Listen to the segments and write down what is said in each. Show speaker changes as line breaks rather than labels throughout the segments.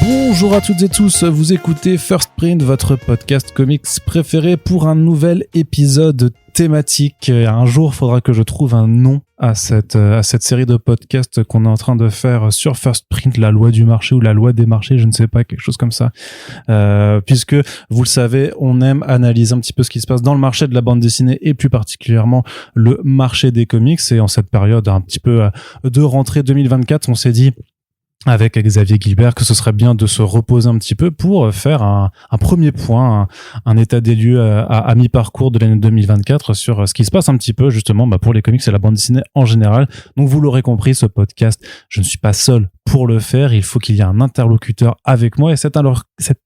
Bonjour à toutes et tous, vous écoutez First Print, votre podcast comics préféré pour un nouvel épisode thématique. Un jour, il faudra que je trouve un nom à cette série de podcasts qu'on est en train de faire sur First Print, la loi du marché ou la loi des marchés, je ne sais pas, quelque chose comme ça. Puisque, vous le savez, on aime analyser un petit peu ce qui se passe dans le marché de la bande dessinée et plus particulièrement le marché des comics. Et en cette période un petit peu de rentrée 2024, on s'est dit avec Xavier Gilbert que ce serait bien de se reposer un petit peu pour faire un premier point, un état des lieux à mi-parcours de l'année 2024 sur ce qui se passe un petit peu justement pour les comics et la bande dessinée en général. Donc vous l'aurez compris, ce podcast, je ne suis pas seul pour le faire, il faut qu'il y ait un interlocuteur avec moi et cet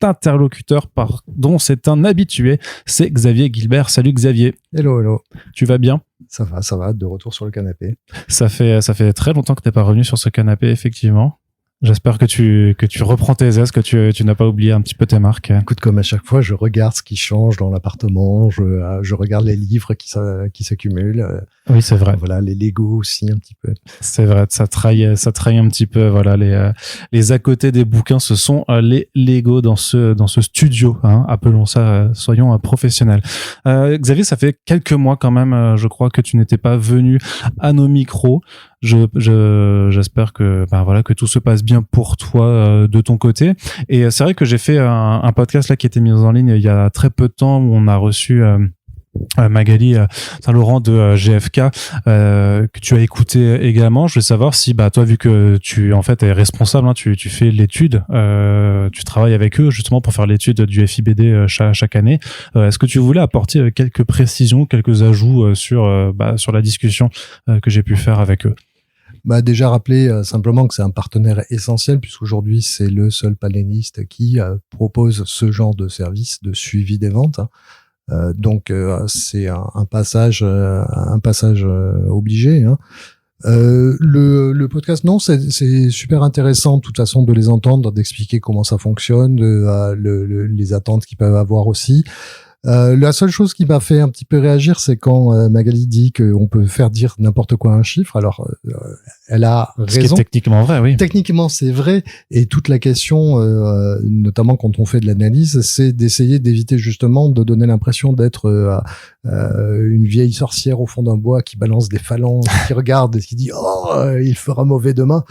interlocuteur, pardon, c'est un habitué, c'est Xavier Gilbert. Salut Xavier.
Hello.
Tu vas bien ?
Ça va, de retour sur le canapé.
Ça fait très longtemps que t'es pas revenu sur ce canapé, effectivement. J'espère que tu reprends tes aises, que tu n'as pas oublié un petit peu tes marques.
Écoute, comme à chaque fois, je regarde ce qui change dans l'appartement, je regarde les livres qui s'accumulent.
Oui, c'est vrai.
Voilà, les Lego aussi un petit peu.
C'est vrai, ça trahit un petit peu. Voilà, les à côté des bouquins, ce sont les Lego dans ce studio. Hein, appelons ça, soyons professionnels. Xavier, ça fait quelques mois quand même, je crois que tu n'étais pas venu à nos micros. J'espère que que tout se passe bien pour toi de ton côté. Et c'est vrai que j'ai fait un podcast là qui était mis en ligne il y a très peu de temps où on a reçu Magali Saint-Laurent de GFK que tu as écouté également. Je veux savoir si toi, vu que tu en fait es responsable, hein, tu fais l'étude, tu travailles avec eux justement pour faire l'étude du FIBD chaque année. Est-ce que tu voulais apporter quelques précisions, quelques ajouts sur la discussion que j'ai pu faire avec eux?
Déjà rappeler simplement que c'est un partenaire essentiel puisqu'aujourd'hui c'est le seul panéliste qui propose ce genre de service de suivi des ventes. Donc c'est un passage obligé. Hein. Le podcast, non, c'est super intéressant de toute façon de les entendre, d'expliquer comment ça fonctionne, les attentes qu'ils peuvent avoir aussi. La seule chose qui m'a fait un petit peu réagir, c'est quand Magali dit qu'on peut faire dire n'importe quoi à un chiffre. Alors, elle a raison.
Ce qui est techniquement vrai, oui.
Techniquement, c'est vrai. Et toute la question, notamment quand on fait de l'analyse, c'est d'essayer d'éviter justement de donner l'impression d'être une vieille sorcière au fond d'un bois qui balance des phalanges, qui regarde et qui dit « Oh, il fera mauvais demain ».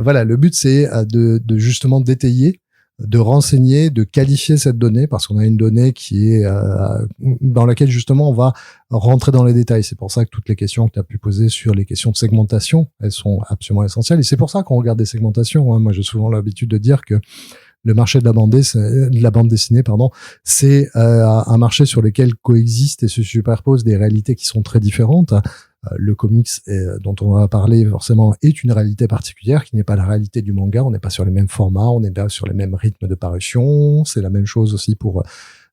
Voilà, le but, c'est de justement d'étayer, de renseigner, de qualifier cette donnée, parce qu'on a une donnée qui est dans laquelle justement on va rentrer dans les détails. C'est pour ça que toutes les questions que tu as pu poser sur les questions de segmentation, elles sont absolument essentielles. Et c'est pour ça qu'on regarde des segmentations. Hein. Moi, j'ai souvent l'habitude de dire que le marché de la bande dessinée, c'est un marché sur lequel coexistent et se superposent des réalités qui sont très différentes. Le comics dont on va parler forcément est une réalité particulière qui n'est pas la réalité du manga. On n'est pas sur les mêmes formats, on n'est pas sur les mêmes rythmes de parution. C'est la même chose aussi pour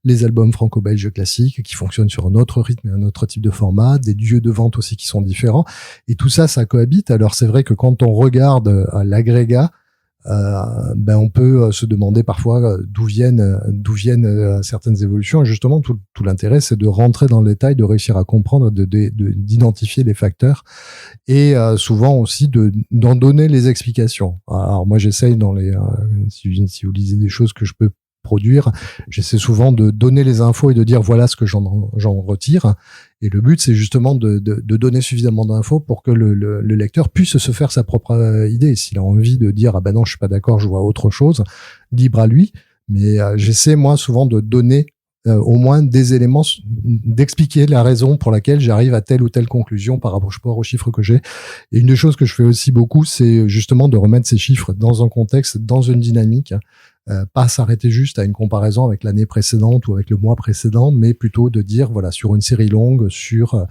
les albums franco-belges classiques qui fonctionnent sur un autre rythme et un autre type de format, des lieux de vente aussi qui sont différents. Et tout ça, ça cohabite. Alors c'est vrai que quand on regarde l'agrégat, on peut se demander parfois d'où viennent certaines évolutions. Et justement, tout l'intérêt, c'est de rentrer dans le détail, de réussir à comprendre, d'identifier les facteurs et souvent aussi d'en donner les explications. Alors moi, j'essaye si vous lisez des choses que je peux produire, j'essaie souvent de donner les infos et de dire voilà ce que j'en retire. Et le but, c'est justement de donner suffisamment d'infos pour que le lecteur puisse se faire sa propre idée. S'il a envie de dire non, je suis pas d'accord, je vois autre chose, libre à lui. Mais j'essaie moi souvent de donner au moins des éléments, d'expliquer la raison pour laquelle j'arrive à telle ou telle conclusion par rapport aux chiffres que j'ai. Et une des choses que je fais aussi beaucoup, c'est justement de remettre ces chiffres dans un contexte, dans une dynamique. Pas s'arrêter juste à une comparaison avec l'année précédente ou avec le mois précédent, mais plutôt de dire, voilà, sur une série longue, sur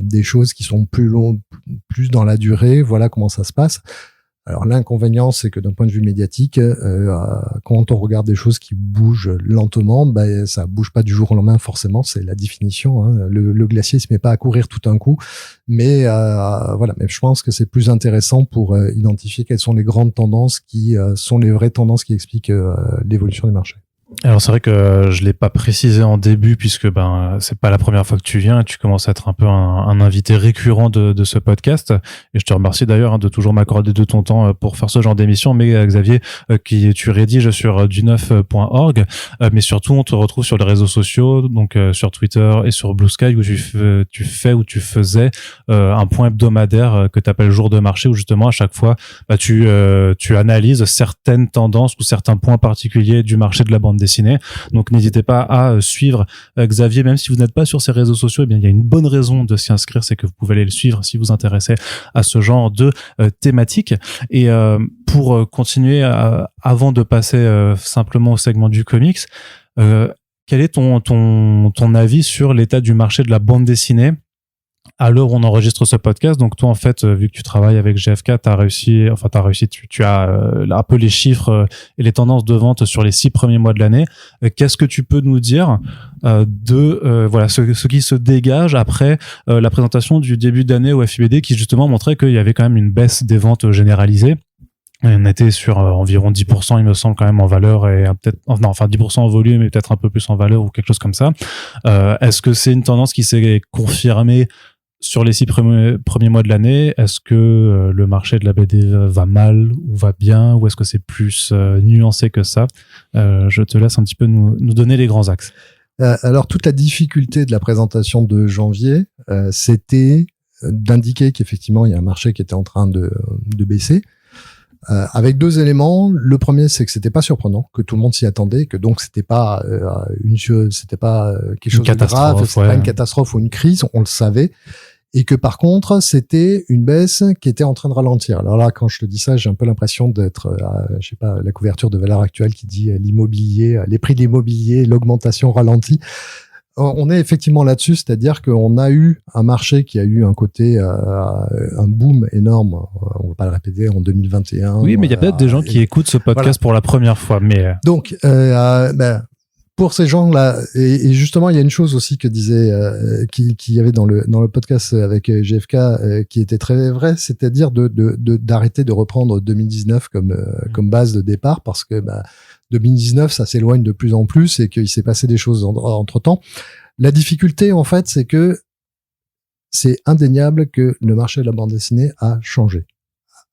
des choses qui sont plus longues, plus dans la durée, voilà comment ça se passe. Alors l'inconvénient, c'est que d'un point de vue médiatique, quand on regarde des choses qui bougent lentement, ça bouge pas du jour au lendemain forcément, c'est la définition. Hein. Le glacier se met pas à courir tout d'un coup, mais voilà. Mais je pense que c'est plus intéressant pour identifier quelles sont les grandes tendances qui sont les vraies tendances qui expliquent l'évolution du marché.
Alors c'est vrai que je l'ai pas précisé en début puisque c'est pas la première fois que tu viens et tu commences à être un peu un invité récurrent de ce podcast et je te remercie d'ailleurs de toujours m'accorder de ton temps pour faire ce genre d'émission. Mais Xavier, tu rédiges sur du9.org, mais surtout on te retrouve sur les réseaux sociaux, donc sur Twitter et sur Blue Sky où tu faisais un point hebdomadaire que tu appelles jour de marché où justement à chaque fois tu analyses certaines tendances ou certains points particuliers du marché de la bande dessinée. Donc n'hésitez pas à suivre Xavier, même si vous n'êtes pas sur ses réseaux sociaux. Eh bien, il y a une bonne raison de s'y inscrire, c'est que vous pouvez aller le suivre si vous vous intéressez à ce genre de thématique. Et pour continuer, avant de passer simplement au segment du comics, quel est ton avis sur l'état du marché de la bande dessinée à l'heure où on enregistre ce podcast? Donc toi, en fait, vu que tu travailles avec GFK, tu as un peu les chiffres et les tendances de vente sur les 6 premiers mois de l'année. Qu'est-ce que tu peux nous dire ce qui se dégage après la présentation du début d'année au FIBD qui justement montrait qu'il y avait quand même une baisse des ventes généralisées? On était sur environ 10%, il me semble, quand même en valeur et 10% en volume et peut-être un peu plus en valeur ou quelque chose comme ça. Est-ce que c'est une tendance qui s'est confirmée sur les 6 premiers mois de l'année? Est-ce que le marché de la BD va mal ou va bien, ou est-ce que c'est plus nuancé que ça? Je te laisse un petit peu nous donner les grands axes.
Alors, toute la difficulté de la présentation de janvier, c'était d'indiquer qu'effectivement, il y a un marché qui était en train de baisser. Avec 2 éléments. Le premier, c'est que c'était pas surprenant, que tout le monde s'y attendait, que donc c'était pas c'était pas quelque chose de grave, c'était pas une catastrophe ou une crise, on le savait, et que par contre, c'était une baisse qui était en train de ralentir. Alors là, quand je te dis ça, j'ai un peu l'impression d'être la couverture de Valeurs Actuelles qui dit l'immobilier, les prix de l'immobilier, l'augmentation ralentie. On est effectivement là-dessus, c'est-à-dire qu'on a eu un marché qui a eu un côté, un boom énorme, on va pas le répéter, en 2021.
Oui, mais il y a peut-être des gens qui écoutent ce podcast pour la première fois. Mais
donc, pour ces gens-là, et justement, il y a une chose aussi que disait, qui y avait dans le podcast avec GFK, qui était très vrai, c'est-à-dire d'arrêter de reprendre 2019 comme base de départ, parce que 2019, ça s'éloigne de plus en plus et qu'il s'est passé des choses entre-temps. La difficulté, en fait, c'est que c'est indéniable que le marché de la bande dessinée a changé,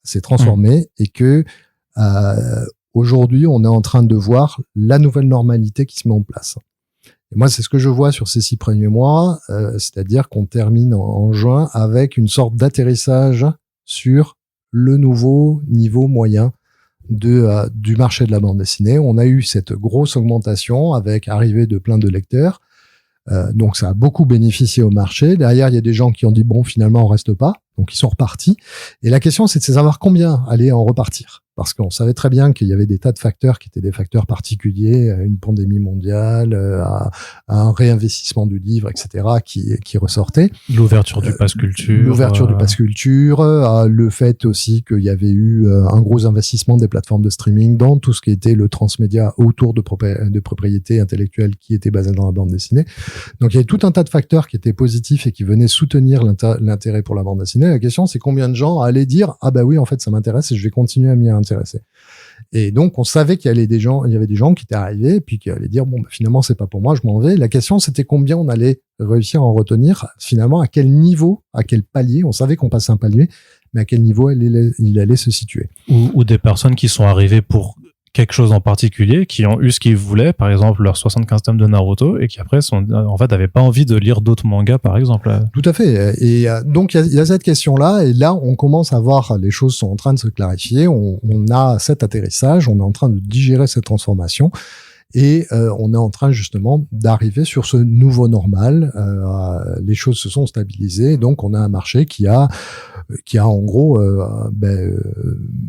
s'est transformé et que aujourd'hui, on est en train de voir la nouvelle normalité qui se met en place. Et moi, c'est ce que je vois sur ces 6 premiers mois, c'est-à-dire qu'on termine en juin avec une sorte d'atterrissage sur le nouveau niveau moyen du marché de la bande dessinée. On a eu cette grosse augmentation avec arrivée de plein de lecteurs. Donc ça a beaucoup bénéficié au marché. Derrière, il y a des gens qui ont dit bon, finalement, on reste pas. Donc ils sont repartis. Et la question, c'est de savoir combien allaient en repartir. Parce qu'on savait très bien qu'il y avait des tas de facteurs qui étaient des facteurs particuliers, à une pandémie mondiale, à un réinvestissement du livre, etc., qui ressortait.
L'ouverture du pass culture.
L'ouverture du pass culture, le fait aussi qu'il y avait eu un gros investissement des plateformes de streaming dans tout ce qui était le transmédia autour de propriété intellectuelle qui était basée dans la bande dessinée. Donc il y avait tout un tas de facteurs qui étaient positifs et qui venaient soutenir l'intérêt pour la bande dessinée. La question, c'est combien de gens allaient dire « Ah bah oui, en fait, ça m'intéresse et je vais continuer à m'y intéresser ». Et donc, on savait qu'il y avait des gens qui étaient arrivés et puis qui allaient dire bon, finalement, c'est pas pour moi, je m'en vais. La question, c'était combien on allait réussir à en retenir, finalement, à quel niveau, à quel palier. On savait qu'on passait un palier, mais à quel niveau il allait se situer.
Ou des personnes qui sont arrivées pour quelque chose en particulier, qui ont eu ce qu'ils voulaient, par exemple leurs 75 tomes de Naruto, et qui après n'avaient pas envie de lire d'autres mangas, par exemple.
Tout à fait. Et donc il y a cette question-là, et là on commence à voir les choses sont en train de se clarifier. On a cet atterrissage, on est en train de digérer cette transformation. Et on est en train justement d'arriver sur ce nouveau normal. Les choses se sont stabilisées, donc on a un marché qui a en gros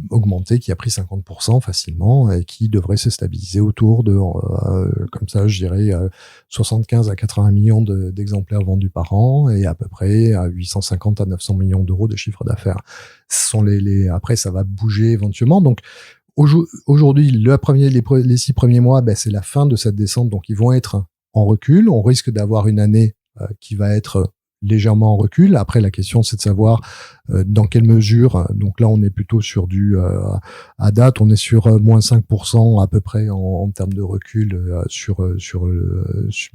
augmenté, qui a pris 50% facilement et qui devrait se stabiliser autour de, comme ça, je dirais 75 à 80 millions d'exemplaires vendus par an et à peu près à 850 à 900 millions d'euros de chiffre d'affaires. Ce sont après ça va bouger éventuellement. Donc aujourd'hui, les 6 premiers mois, c'est la fin de cette descente, donc ils vont être en recul. On risque d'avoir une année qui va être légèrement en recul. Après, la question, c'est de savoir dans quelle mesure. Donc là, on est plutôt sur à date, on est sur moins 5% à peu près en termes de recul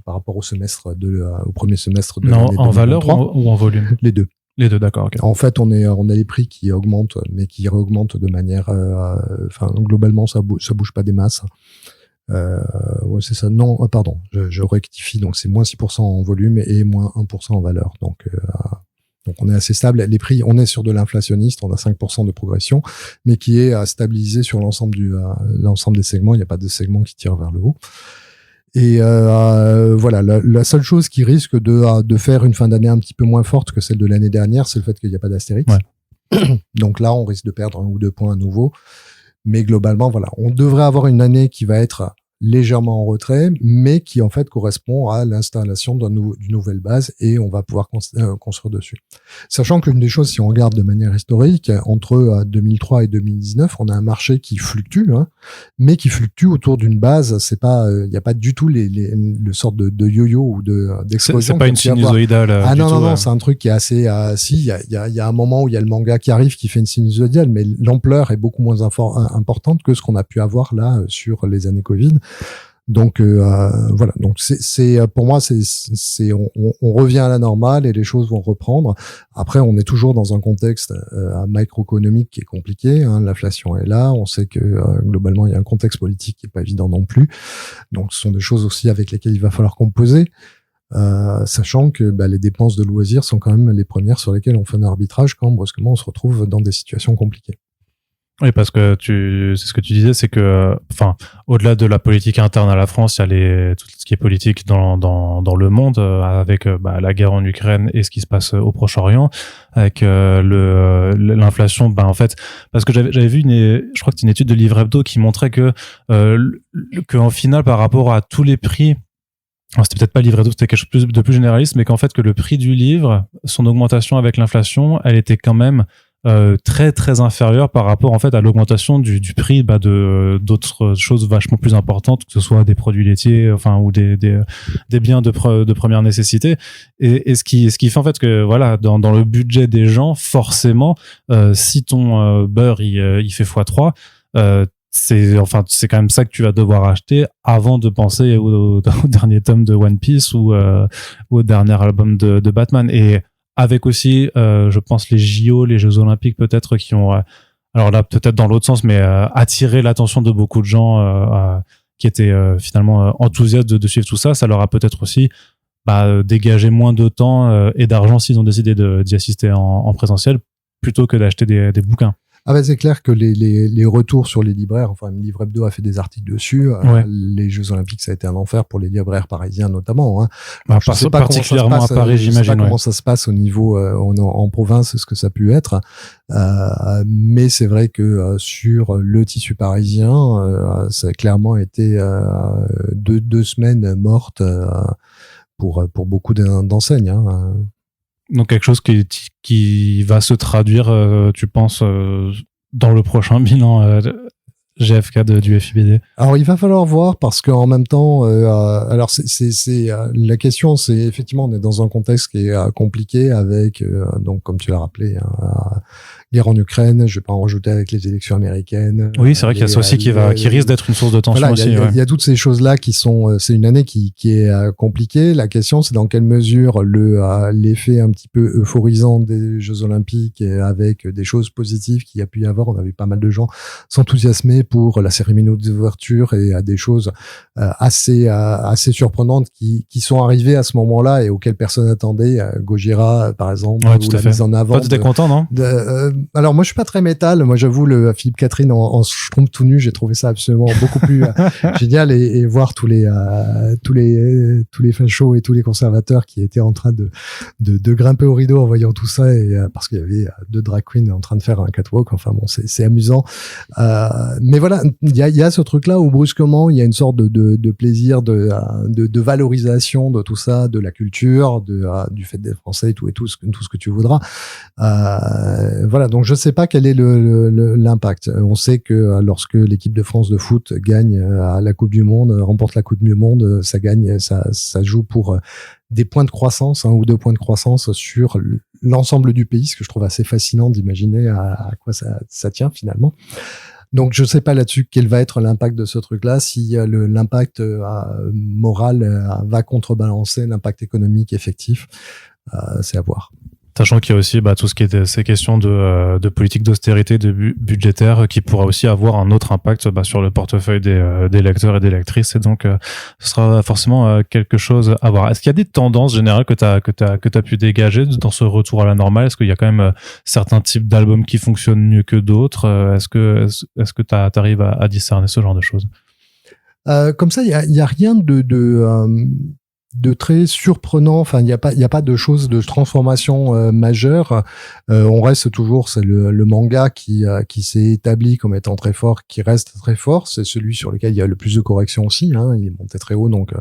par rapport au premier semestre de l'année 2023.
En valeur ou en volume?
Les deux.
Les deux, d'accord. Okay.
En fait, on a les prix qui augmentent, mais qui réaugmentent de manière, globalement, ça bouge pas des masses. Ouais, c'est ça. Non, pardon, je rectifie. Donc, c'est moins 6% en volume et moins 1% en valeur. Donc, on est assez stable. Les prix, on est sur de l'inflationniste. On a 5% de progression, mais qui est stabilisé sur l'ensemble des segments. Il n'y a pas de segment qui tire vers le haut. Et voilà, la seule chose qui risque de faire une fin d'année un petit peu moins forte que celle de l'année dernière, c'est le fait qu'il n'y a pas d'Astérix. Ouais. Donc là, on risque de perdre 1 ou 2 points à nouveau. Mais globalement, voilà, on devrait avoir une année qui va être légèrement en retrait, mais qui en fait correspond à l'installation d'une nouvelle base et on va pouvoir construire dessus. Sachant qu'une des choses, si on regarde de manière historique, entre 2003 et 2019, on a un marché qui fluctue, mais qui fluctue autour d'une base. C'est pas, il n'y a pas du tout le sorte de yo-yo ou d'explosion.
C'est pas une sinusoïdale.
Non, c'est un truc qui est assez. Si, il y a un moment où il y a le manga qui arrive qui fait une sinusoïdale, mais l'ampleur est beaucoup moins importante que ce qu'on a pu avoir là sur les années Covid. Donc voilà, donc c'est pour moi on revient à la normale et les choses vont reprendre. Après, on est toujours dans un contexte macroéconomique qui est compliqué, l'inflation est là, on sait que globalement il y a un contexte politique qui est pas évident non plus. Donc ce sont des choses aussi avec lesquelles il va falloir composer. Sachant que les dépenses de loisirs sont quand même les premières sur lesquelles on fait un arbitrage quand brusquement on se retrouve dans des situations compliquées.
Oui, parce que c'est ce que tu disais, c'est que, au-delà de la politique interne à la France, il y a tout ce qui est politique dans le monde, avec la guerre en Ukraine et ce qui se passe au Proche-Orient, avec l'inflation. En fait, parce que j'avais vu je crois que c'est une étude de Livre Hebdo qui montrait que en final, par rapport à tous les prix. Alors, c'était peut-être pas Livre Hebdo, c'était quelque chose de plus généraliste, mais qu'en fait que le prix du livre, son augmentation avec l'inflation, elle était quand même très très inférieur par rapport en fait à l'augmentation du prix de d'autres choses vachement plus importantes, que ce soit des produits laitiers, ou des biens de première nécessité, et ce qui fait en fait que voilà, dans le budget des gens, forcément, si ton beurre il fait x3, c'est quand même ça que tu vas devoir acheter avant de penser au dernier tome de One Piece ou au dernier album de Batman. Et avec aussi, je pense, les JO, les Jeux Olympiques peut-être, qui ont, alors là peut-être dans l'autre sens, mais attiré l'attention de beaucoup de gens qui étaient finalement enthousiastes de suivre tout ça. Ça leur a peut-être aussi dégagé moins de temps et d'argent s'ils ont décidé d'y assister en présentiel, plutôt que d'acheter des bouquins.
C'est clair que les retours sur les libraires, Livre Hebdo a fait des articles dessus.
Ouais.
Les Jeux Olympiques, ça a été un enfer pour les libraires parisiens notamment.
Je sais pas particulièrement à Paris, j'imagine.
Je sais pas comment ça se passe au niveau en province, ce que ça a pu être. Mais c'est vrai que sur le tissu parisien, ça a clairement été 2 semaines mortes pour beaucoup d'enseignes.
Donc quelque chose qui va se traduire, tu penses, dans le prochain bilan GFK du FIBD?
Alors il va falloir voir, parce qu'en même temps, alors c'est la question, c'est effectivement on est dans un contexte qui est compliqué avec donc comme tu l'as rappelé, guerre en Ukraine, je vais pas en rajouter avec les élections américaines.
Oui, c'est vrai qu'il y a ça aussi qui risque d'être une source de tension aussi.
Il y a toutes ces choses-là qui sont, c'est une année qui est compliquée. La question, c'est dans quelle mesure l'effet un petit peu euphorisant des Jeux Olympiques et avec des choses positives qu'il y a pu y avoir. On a vu pas mal de gens s'enthousiasmer pour la cérémonie d'ouverture et à des choses assez surprenantes qui sont arrivées à ce moment-là et auxquelles personne n'attendait. Gojira, par exemple, ou la mise en avant.
Toi, t'étais content, non?
Alors moi je suis pas très métal, moi j'avoue le Philippe Catherine en schtroumpf tout nu, j'ai trouvé ça absolument beaucoup plus génial, et voir tous les fachos et tous les conservateurs qui étaient en train de grimper au rideau en voyant tout ça, et parce qu'il y avait 2 drag queens en train de faire un catwalk, c'est amusant, mais voilà, il y a ce truc là où brusquement il y a une sorte de plaisir, de valorisation de tout ça, de la culture, du fait d'être français et tout ce que tu voudras, voilà, Donc je sais pas quel est l'impact. On sait que lorsque l'équipe de France de foot gagne à la Coupe du Monde, remporte la Coupe du Monde, ça joue pour des points de croissance, 1 ou 2 points de croissance sur l'ensemble du pays, ce que je trouve assez fascinant d'imaginer à quoi ça tient finalement. Donc je sais pas là-dessus quel va être l'impact de ce truc-là, si l'impact moral va contrebalancer l'impact économique effectif, c'est à voir.
Sachant qu'il y a aussi tout ce qui est ces questions de politique d'austérité, budgétaire, qui pourra aussi avoir un autre impact sur le portefeuille des lecteurs et des lectrices. Et donc, ce sera forcément quelque chose à voir. Est-ce qu'il y a des tendances générales que t'as pu dégager dans ce retour à la normale? Est-ce qu'il y a quand même certains types d'albums qui fonctionnent mieux que d'autres? Est-ce que t'arrives à discerner ce genre de choses?
Comme ça, il y a rien de très surprenant. Enfin, il y a pas de choses de transformation majeure. On reste toujours, c'est le manga qui s'est établi comme étant très fort, qui reste très fort. C'est celui sur lequel il y a le plus de corrections aussi. Il est monté très haut, donc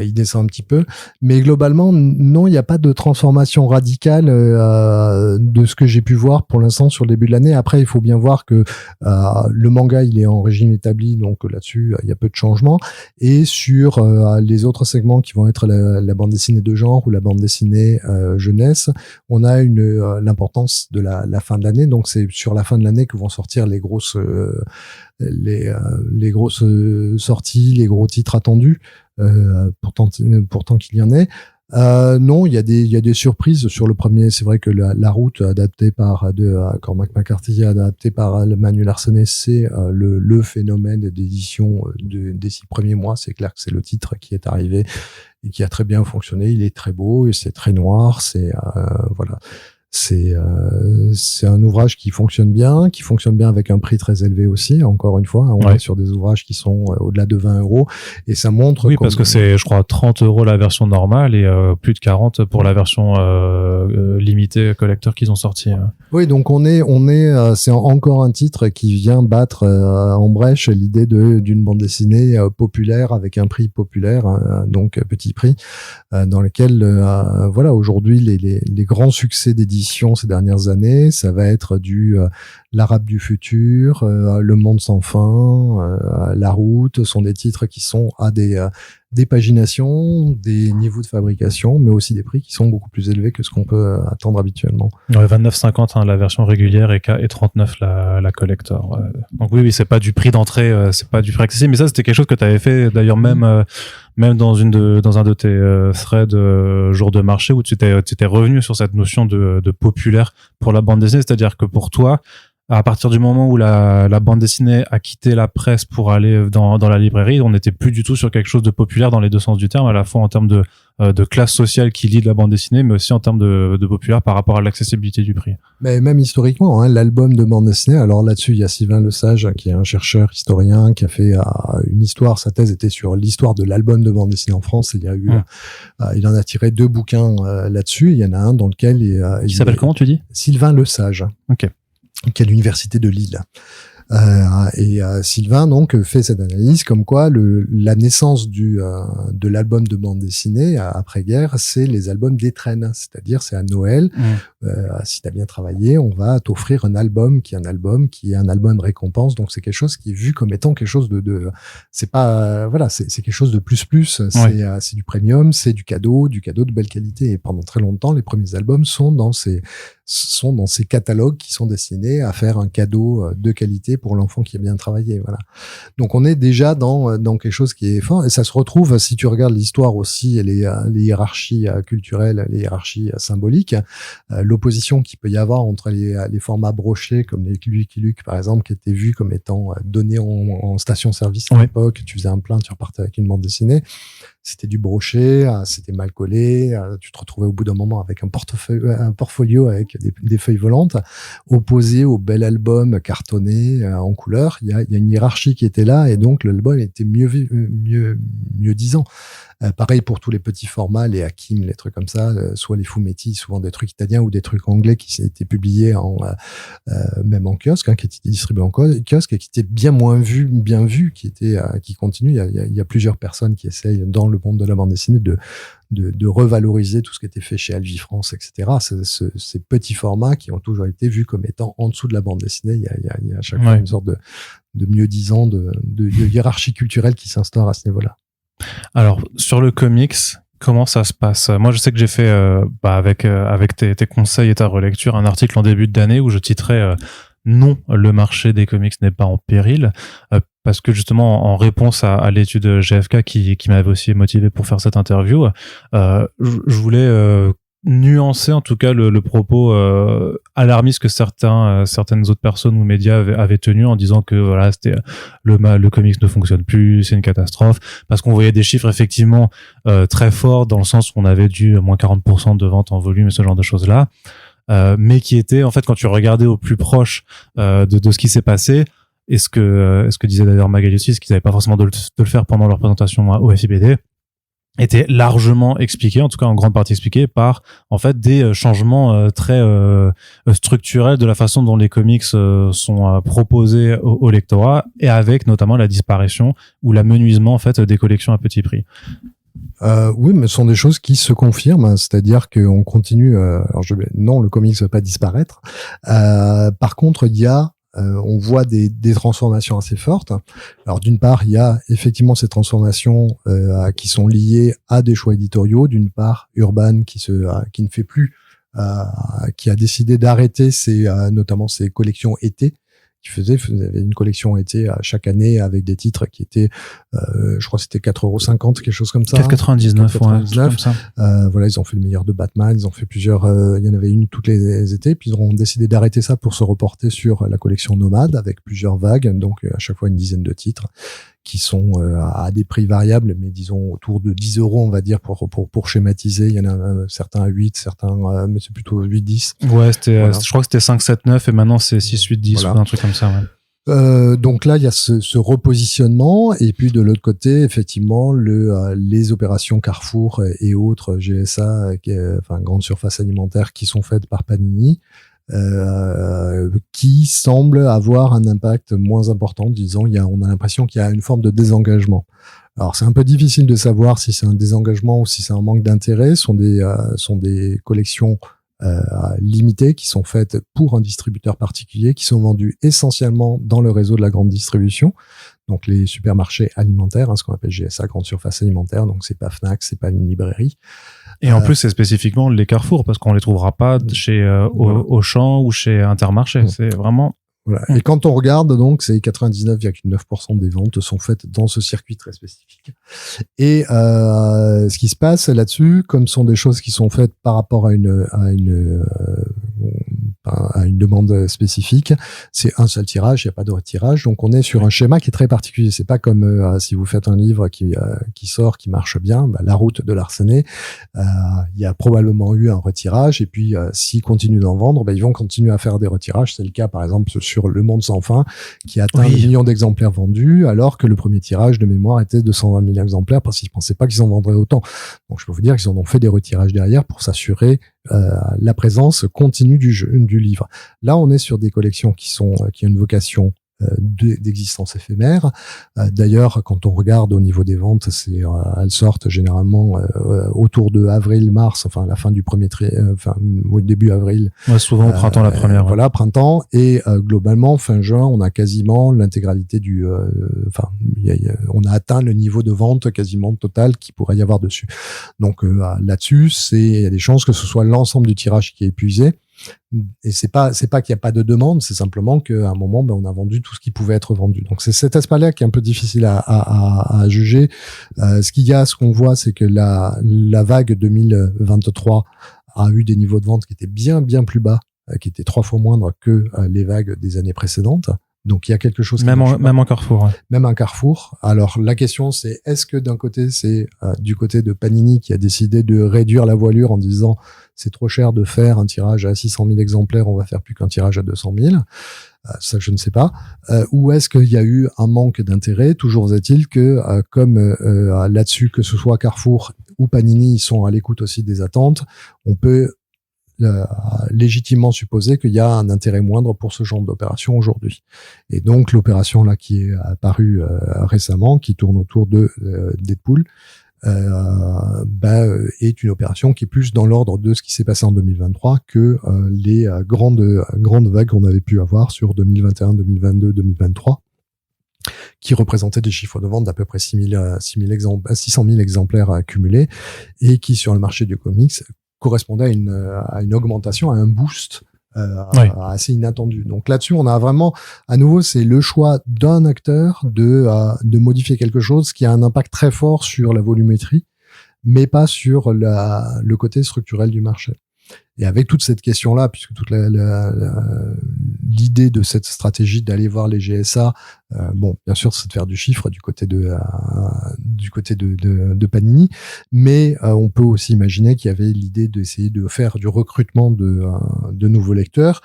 il descend un petit peu. Mais globalement, non, il n'y a pas de transformation radicale de ce que j'ai pu voir pour l'instant sur le début de l'année. Après, il faut bien voir que le manga, il est en régime établi, donc là-dessus, il y a peu de changements. Et sur les autres segments qui vont être la bande dessinée de genre ou la bande dessinée jeunesse, on a l'importance de la fin de l'année. Donc c'est sur la fin de l'année que vont sortir les grosses sorties, les gros titres attendus, pourtant qu'il y en ait. Non, il y a des surprises sur le premier. C'est vrai que la route adaptée par Cormac McCarthy, adaptée par Manu Larsenet, c'est le phénomène d'édition des 6 premiers mois. C'est clair que c'est le titre qui est arrivé et qui a très bien fonctionné. Il est très beau et c'est très noir. Voilà. C'est un ouvrage qui fonctionne bien avec un prix très élevé aussi. Encore une fois, on est sur des ouvrages qui sont au-delà de 20 €, et ça montre.
Oui, parce que c'est, je crois, 30 € la version normale et plus de 40 pour la version limitée collector qu'ils ont sorti.
Oui, donc c'est encore un titre qui vient battre en brèche l'idée d'une bande dessinée populaire avec un prix populaire, donc petit prix, dans lequel voilà, aujourd'hui les grands succès d'édition ces dernières années, ça va être l'Arabe du futur, Le Monde sans fin, La Route, sont des titres qui sont à des paginations, des niveaux de fabrication, mais aussi des prix qui sont beaucoup plus élevés que ce qu'on peut attendre habituellement.
Ouais, 29,50 la version régulière et 39 la collector. Donc oui, c'est pas du prix d'entrée, c'est pas du prix accessible, mais ça c'était quelque chose que tu avais fait d'ailleurs même dans un de tes threads jour de marché, où tu t'es revenu sur cette notion de populaire pour la bande dessinée, c'est-à-dire que pour toi, à partir du moment où la bande dessinée a quitté la presse pour aller dans la librairie, on n'était plus du tout sur quelque chose de populaire dans les deux sens du terme, à la fois en termes de classe sociale qui lie de la bande dessinée, mais aussi en termes de populaire par rapport à l'accessibilité du prix.
Mais même historiquement, l'album de bande dessinée, alors là-dessus, il y a Sylvain Lesage, qui est un chercheur historien, qui a fait une histoire, sa thèse était sur l'histoire de l'album de bande dessinée en France, et il y a eu, il en a tiré 2 bouquins là-dessus, il y en a un dans lequel
qui s'appelle comment, tu dis?
Sylvain Lesage.
Ok.
Qui est à l'université de Lille. Sylvain donc fait cette analyse comme quoi la naissance de l'album de bande dessinée après-guerre, c'est les albums d'étrennes, c'est-à-dire c'est à Noël, si t'as bien travaillé, on va t'offrir un album qui est un album récompense, donc c'est quelque chose qui est vu comme étant quelque chose de c'est pas voilà, c'est quelque chose de plus, c'est du premium, c'est du cadeau de belle qualité, et pendant très longtemps les premiers albums sont dans ces catalogues qui sont destinés à faire un cadeau de qualité pour l'enfant qui a bien travaillé, voilà. Donc on est déjà dans quelque chose qui est fort, et ça se retrouve, si tu regardes l'histoire aussi, et les hiérarchies culturelles, les hiérarchies symboliques, l'opposition qu'il peut y avoir entre les formats brochés comme les Lucky Luke par exemple, qui étaient vus comme étant donnés en station-service à l'époque. Tu faisais un plein, tu repartais avec une bande dessinée. C'était du brochet, c'était mal collé, tu te retrouvais au bout d'un moment avec un portfolio avec des feuilles volantes, opposé au bel album cartonné en couleur. Il y a une hiérarchie qui était là, et donc l'album était mieux disant. Pareil pour tous les petits formats, les Hakim, les trucs comme ça, soit les Fumetti, souvent des trucs italiens ou des trucs anglais qui étaient publiés même en kiosque, qui étaient distribués en kiosque et qui étaient bien vus, qui continuent. Il y a plusieurs personnes qui essayent dans le le monde de la bande dessinée de revaloriser tout ce qui était fait chez Algie France, etc. Ces petits formats qui ont toujours été vus comme étant en dessous de la bande dessinée. Il y a à chaque fois une sorte de mieux-disant, de hiérarchie culturelle qui s'instaure à ce niveau-là.
Alors, sur le comics, comment ça se passe? Moi, je sais que j'ai fait, avec tes conseils et ta relecture, un article en début d'année où je titrais non, le marché des comics n'est pas en péril, parce que justement, en réponse à l'étude GFK qui m'avait aussi motivé pour faire cette interview, je voulais nuancer en tout cas le propos alarmiste que certaines autres personnes ou médias avaient tenu en disant que voilà, c'était le comics ne fonctionne plus, c'est une catastrophe, parce qu'on voyait des chiffres effectivement très forts dans le sens où on avait du moins 40% de ventes en volume et ce genre de choses là. Mais qui était en fait quand tu regardais au plus proche de ce qui s'est passé, et ce que disait d'ailleurs Magali aussi, ce qu'ils n'avaient pas forcément de le faire pendant leur présentation au FIBD, était largement expliqué, en tout cas en grande partie expliqué par en fait des changements très structurels de la façon dont les comics sont proposés au lectorat, et avec notamment la disparition ou l'amenuisement en fait des collections à petit prix.
Oui, mais ce sont des choses qui se confirment, c'est-à-dire qu'on continue. Non, le comics ne va pas disparaître. Par contre, il y a, on voit des transformations assez fortes. Alors, d'une part, il y a effectivement ces transformations qui sont liées à des choix éditoriaux. D'une part, Urban qui ne fait plus, qui a décidé d'arrêter notamment ses collections été. Vous avez une collection été chaque année avec des titres qui étaient, je crois que c'était 4,50€, quelque chose comme ça.
4,99€, ouais, comme ça.
Voilà, ils ont fait le meilleur de Batman, ils ont fait plusieurs, il y en avait une tous les étés, puis ils ont décidé d'arrêter ça pour se reporter sur la collection Nomade avec plusieurs vagues, donc à chaque fois une dizaine de titres qui sont à des prix variables, mais disons autour de 10€, on va dire, pour schématiser. Il y en a certains à 8, certains, mais c'est plutôt 8, 10.
Ouais, voilà. Je crois que c'était 5, 7, 9, et maintenant c'est 6, 8, 10, voilà. Ou un truc comme ça, ouais.
Donc là, il y a ce repositionnement, et puis de l'autre côté, effectivement, les opérations Carrefour et autres GSA, enfin grande surface alimentaire, qui sont faites par Panini, qui semblent avoir un impact moins important. Disons, on a l'impression qu'il y a une forme de désengagement. Alors c'est un peu difficile de savoir si c'est un désengagement ou si c'est un manque d'intérêt. Ce sont des collections limitées qui sont faites pour un distributeur particulier, qui sont vendues essentiellement dans le réseau de la grande distribution, donc les supermarchés alimentaires, ce qu'on appelle GSA, grande surface alimentaire. Donc c'est pas Fnac, c'est pas une librairie.
Et en plus, c'est spécifiquement les Carrefour, parce qu'on les trouvera pas chez Auchan ou chez Intermarché. C'est vraiment...
Voilà. Et quand on regarde, donc, c'est 99,9% des ventes sont faites dans ce circuit très spécifique. Et ce qui se passe là-dessus, comme sont des choses qui sont faites par rapport à une demande spécifique, c'est un seul tirage, il n'y a pas de retirage. Donc on est sur un schéma qui est très particulier. C'est pas comme si vous faites un livre qui sort, qui marche bien, La Route de Larsenet, il y a probablement eu un retirage, et puis s'ils continuent d'en vendre, ils vont continuer à faire des retirages. C'est le cas par exemple sur Le Monde sans fin, qui a atteint 1 million d'exemplaires vendus, alors que le premier tirage de mémoire était de 120 000 exemplaires, parce qu'ils pensaient pas qu'ils en vendraient autant. Donc je peux vous dire qu'ils en ont fait des retirages derrière pour s'assurer la présence continue du livre. Là, on est sur des collections qui ont une vocation d'existence éphémère. D'ailleurs, quand on regarde au niveau des ventes, elles sortent généralement autour de avril-mars, enfin la fin du premier début avril.
Ouais, souvent au printemps la première. Ouais.
Voilà, printemps, et globalement fin juin, on a quasiment l'intégralité on a atteint le niveau de vente quasiment total qu'il pourrait y avoir dessus. Donc là-dessus, il y a des chances que ce soit l'ensemble du tirage qui est épuisé. Et c'est pas qu'il n'y a pas de demande, c'est simplement qu'à un moment, on a vendu tout ce qui pouvait être vendu. Donc c'est cet aspect-là qui est un peu difficile à juger. Ce qu'on voit, c'est que la vague 2023 a eu des niveaux de vente qui étaient bien plus bas, qui étaient 3 fois moindres que les vagues des années précédentes. Donc il y a quelque chose
même en Carrefour. Ouais.
Même un Carrefour. Alors la question c'est, est-ce que d'un côté c'est du côté de Panini qui a décidé de réduire la voilure en disant c'est trop cher de faire un tirage à 600 000 exemplaires, on va faire plus qu'un tirage à 200 000. Ça je ne sais pas. Ou est-ce qu'il y a eu un manque d'intérêt? Toujours est-il que comme là-dessus, que ce soit Carrefour ou Panini, ils sont à l'écoute aussi des attentes, on peut légitimement supposer qu'il y a un intérêt moindre pour ce genre d'opération aujourd'hui. Et donc l'opération là qui est apparue récemment, qui tourne autour de Deadpool, est une opération qui est plus dans l'ordre de ce qui s'est passé en 2023 que les grandes vagues qu'on avait pu avoir sur 2021, 2022, 2023, qui représentaient des chiffres de vente d'à peu près 600 000 exemplaires accumulés et qui, sur le marché du comics, correspondaient à une augmentation, à un boost assez inattendu. Donc là-dessus, on a vraiment, à nouveau, c'est le choix d'un acteur de modifier quelque chose qui a un impact très fort sur la volumétrie, mais pas sur le côté structurel du marché. Et avec toute cette question-là, puisque toute l'idée de cette stratégie d'aller voir les GSA, bien sûr, c'est de faire du chiffre du côté de Panini, mais on peut aussi imaginer qu'il y avait l'idée d'essayer de faire du recrutement de nouveaux lecteurs,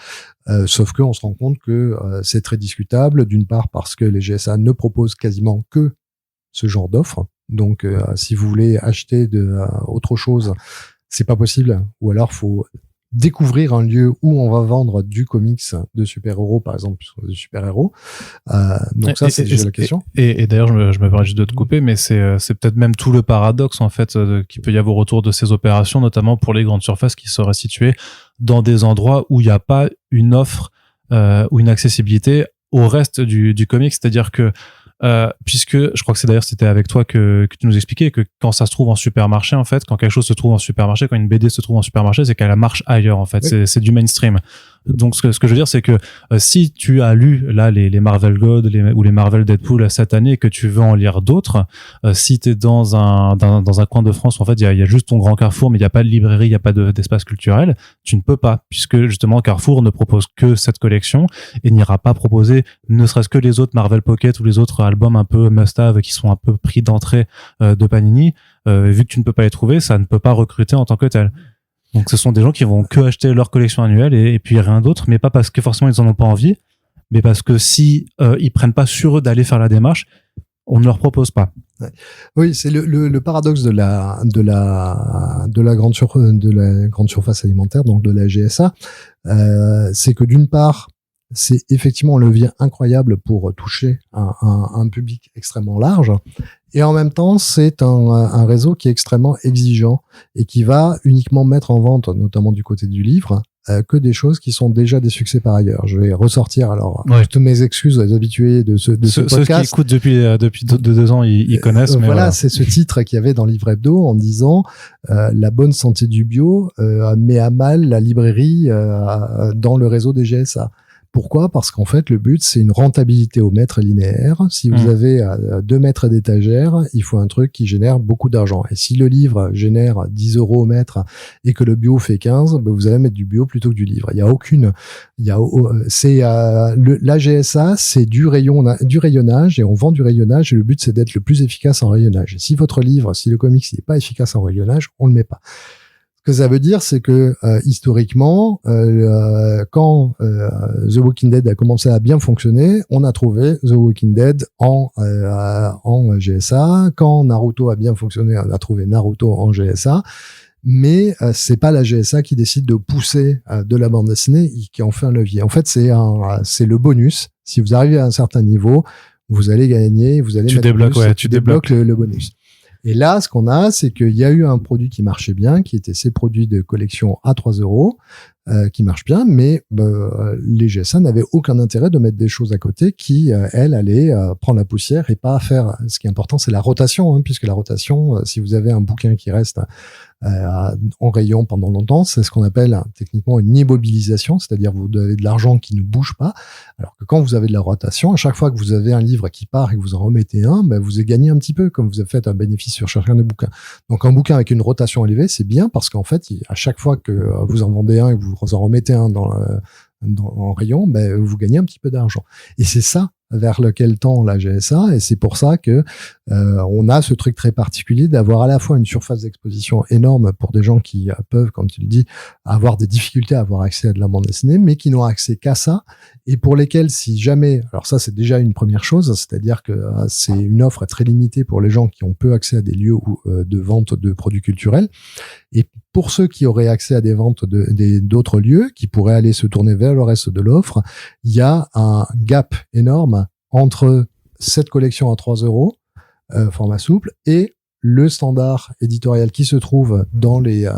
sauf qu'on se rend compte que c'est très discutable, d'une part parce que les GSA ne proposent quasiment que ce genre d'offres. Donc, si vous voulez acheter autre chose, c'est pas possible, ou alors faut découvrir un lieu où on va vendre du comics de super-héros, par exemple, de super-héros. Donc ça, c'est déjà la question.
Et d'ailleurs, je me permets juste de te couper, mais c'est peut-être même tout le paradoxe, en fait, qu'il peut y avoir autour de ces opérations, notamment pour les grandes surfaces qui seraient situées dans des endroits où il n'y a pas une offre ou une accessibilité au reste du comics. C'est-à-dire que puisque je crois que c'était avec toi que tu nous expliquais que quand ça se trouve en supermarché, en fait, quand quelque chose se trouve en supermarché, quand une BD se trouve en supermarché, c'est qu'elle marche ailleurs, en fait. Oui. C'est du mainstream. Donc, ce que je veux dire, c'est que si tu as lu là les Marvel God ou les Marvel Deadpool cette année et que tu veux en lire d'autres, si t'es dans un coin de France, en fait, il y a juste ton grand Carrefour, mais il y a pas de librairie, il y a pas d'espace culturel, tu ne peux pas, puisque justement Carrefour ne propose que cette collection et n'ira pas proposer ne serait-ce que les autres Marvel Pocket ou les autres albums un peu must-have qui sont un peu prix d'entrée de Panini. Vu que tu ne peux pas les trouver, ça ne peut pas recruter en tant que tel. Donc ce sont des gens qui vont que acheter leur collection annuelle et puis rien d'autre, mais pas parce que forcément ils en ont pas envie, mais parce que si ils prennent pas sur eux d'aller faire la démarche, on ne leur propose pas.
Ouais. Oui, c'est le paradoxe de la grande surface alimentaire, donc de la GSA, c'est que d'une part, c'est effectivement un levier incroyable pour toucher un public extrêmement large. Et en même temps, c'est un réseau qui est extrêmement exigeant et qui va uniquement mettre en vente, notamment du côté du livre, que des choses qui sont déjà des succès par ailleurs. Je vais ressortir toutes mes excuses aux habitués de ce podcast.
Ceux qui écoutent depuis 2 ans, ils connaissent. Mais
voilà, c'est ce titre qu'il y avait dans Livre Hebdo en disant la bonne santé du bio met à mal la librairie dans le réseau des GSA. Pourquoi ? Parce qu'en fait, le but, c'est une rentabilité au mètre linéaire. Si vous avez 2 mètres d'étagère, il faut un truc qui génère beaucoup d'argent. Et si le livre génère 10 € au mètre et que le bio fait 15, vous allez mettre du bio plutôt que du livre. La GSA, c'est du rayonnage et on vend du rayonnage et le but, c'est d'être le plus efficace en rayonnage. Et si votre livre, si le comics n'est pas efficace en rayonnage, on le met pas. Ce que ça veut dire, c'est que historiquement, quand The Walking Dead a commencé à bien fonctionner, on a trouvé The Walking Dead en GSA. Quand Naruto a bien fonctionné, on a trouvé Naruto en GSA. Mais c'est pas la GSA qui décide de pousser de la bande dessinée, qui en fait un levier. En fait, c'est le bonus. Si vous arrivez à un certain niveau, vous allez gagner, vous allez
tu débloques
le bonus. Et là, ce qu'on a, c'est qu'il y a eu un produit qui marchait bien, qui était ces produits de collection à 3 €, qui marchent bien, mais les GSA n'avaient aucun intérêt de mettre des choses à côté qui, elles, allaient prendre la poussière et pas faire. Ce qui est important, c'est la rotation, puisque la rotation, si vous avez un bouquin qui reste en rayon pendant longtemps, c'est ce qu'on appelle techniquement une immobilisation, c'est-à-dire vous avez de l'argent qui ne bouge pas, alors que quand vous avez de la rotation, à chaque fois que vous avez un livre qui part et que vous en remettez un, vous avez gagné un petit peu, comme vous avez fait un bénéfice sur chacun des bouquins. Donc un bouquin avec une rotation élevée, c'est bien parce qu'en fait, à chaque fois que vous en vendez un et que vous en remettez un en rayon, vous gagnez un petit peu d'argent. Et c'est ça vers lequel tend la GSA, et c'est pour ça que on a ce truc très particulier d'avoir à la fois une surface d'exposition énorme pour des gens qui peuvent, comme tu le dis, avoir des difficultés à avoir accès à de la bande dessinée, mais qui n'ont accès qu'à ça, et pour lesquels, si jamais, alors ça c'est déjà une première chose, c'est-à-dire que c'est une offre très limitée pour les gens qui ont peu accès à des lieux de vente de produits culturels, et pour ceux qui auraient accès à des ventes d'autres lieux, qui pourraient aller se tourner vers le reste de l'offre, il y a un gap énorme entre cette collection à 3 €, format souple, et le standard éditorial qui se trouve dans les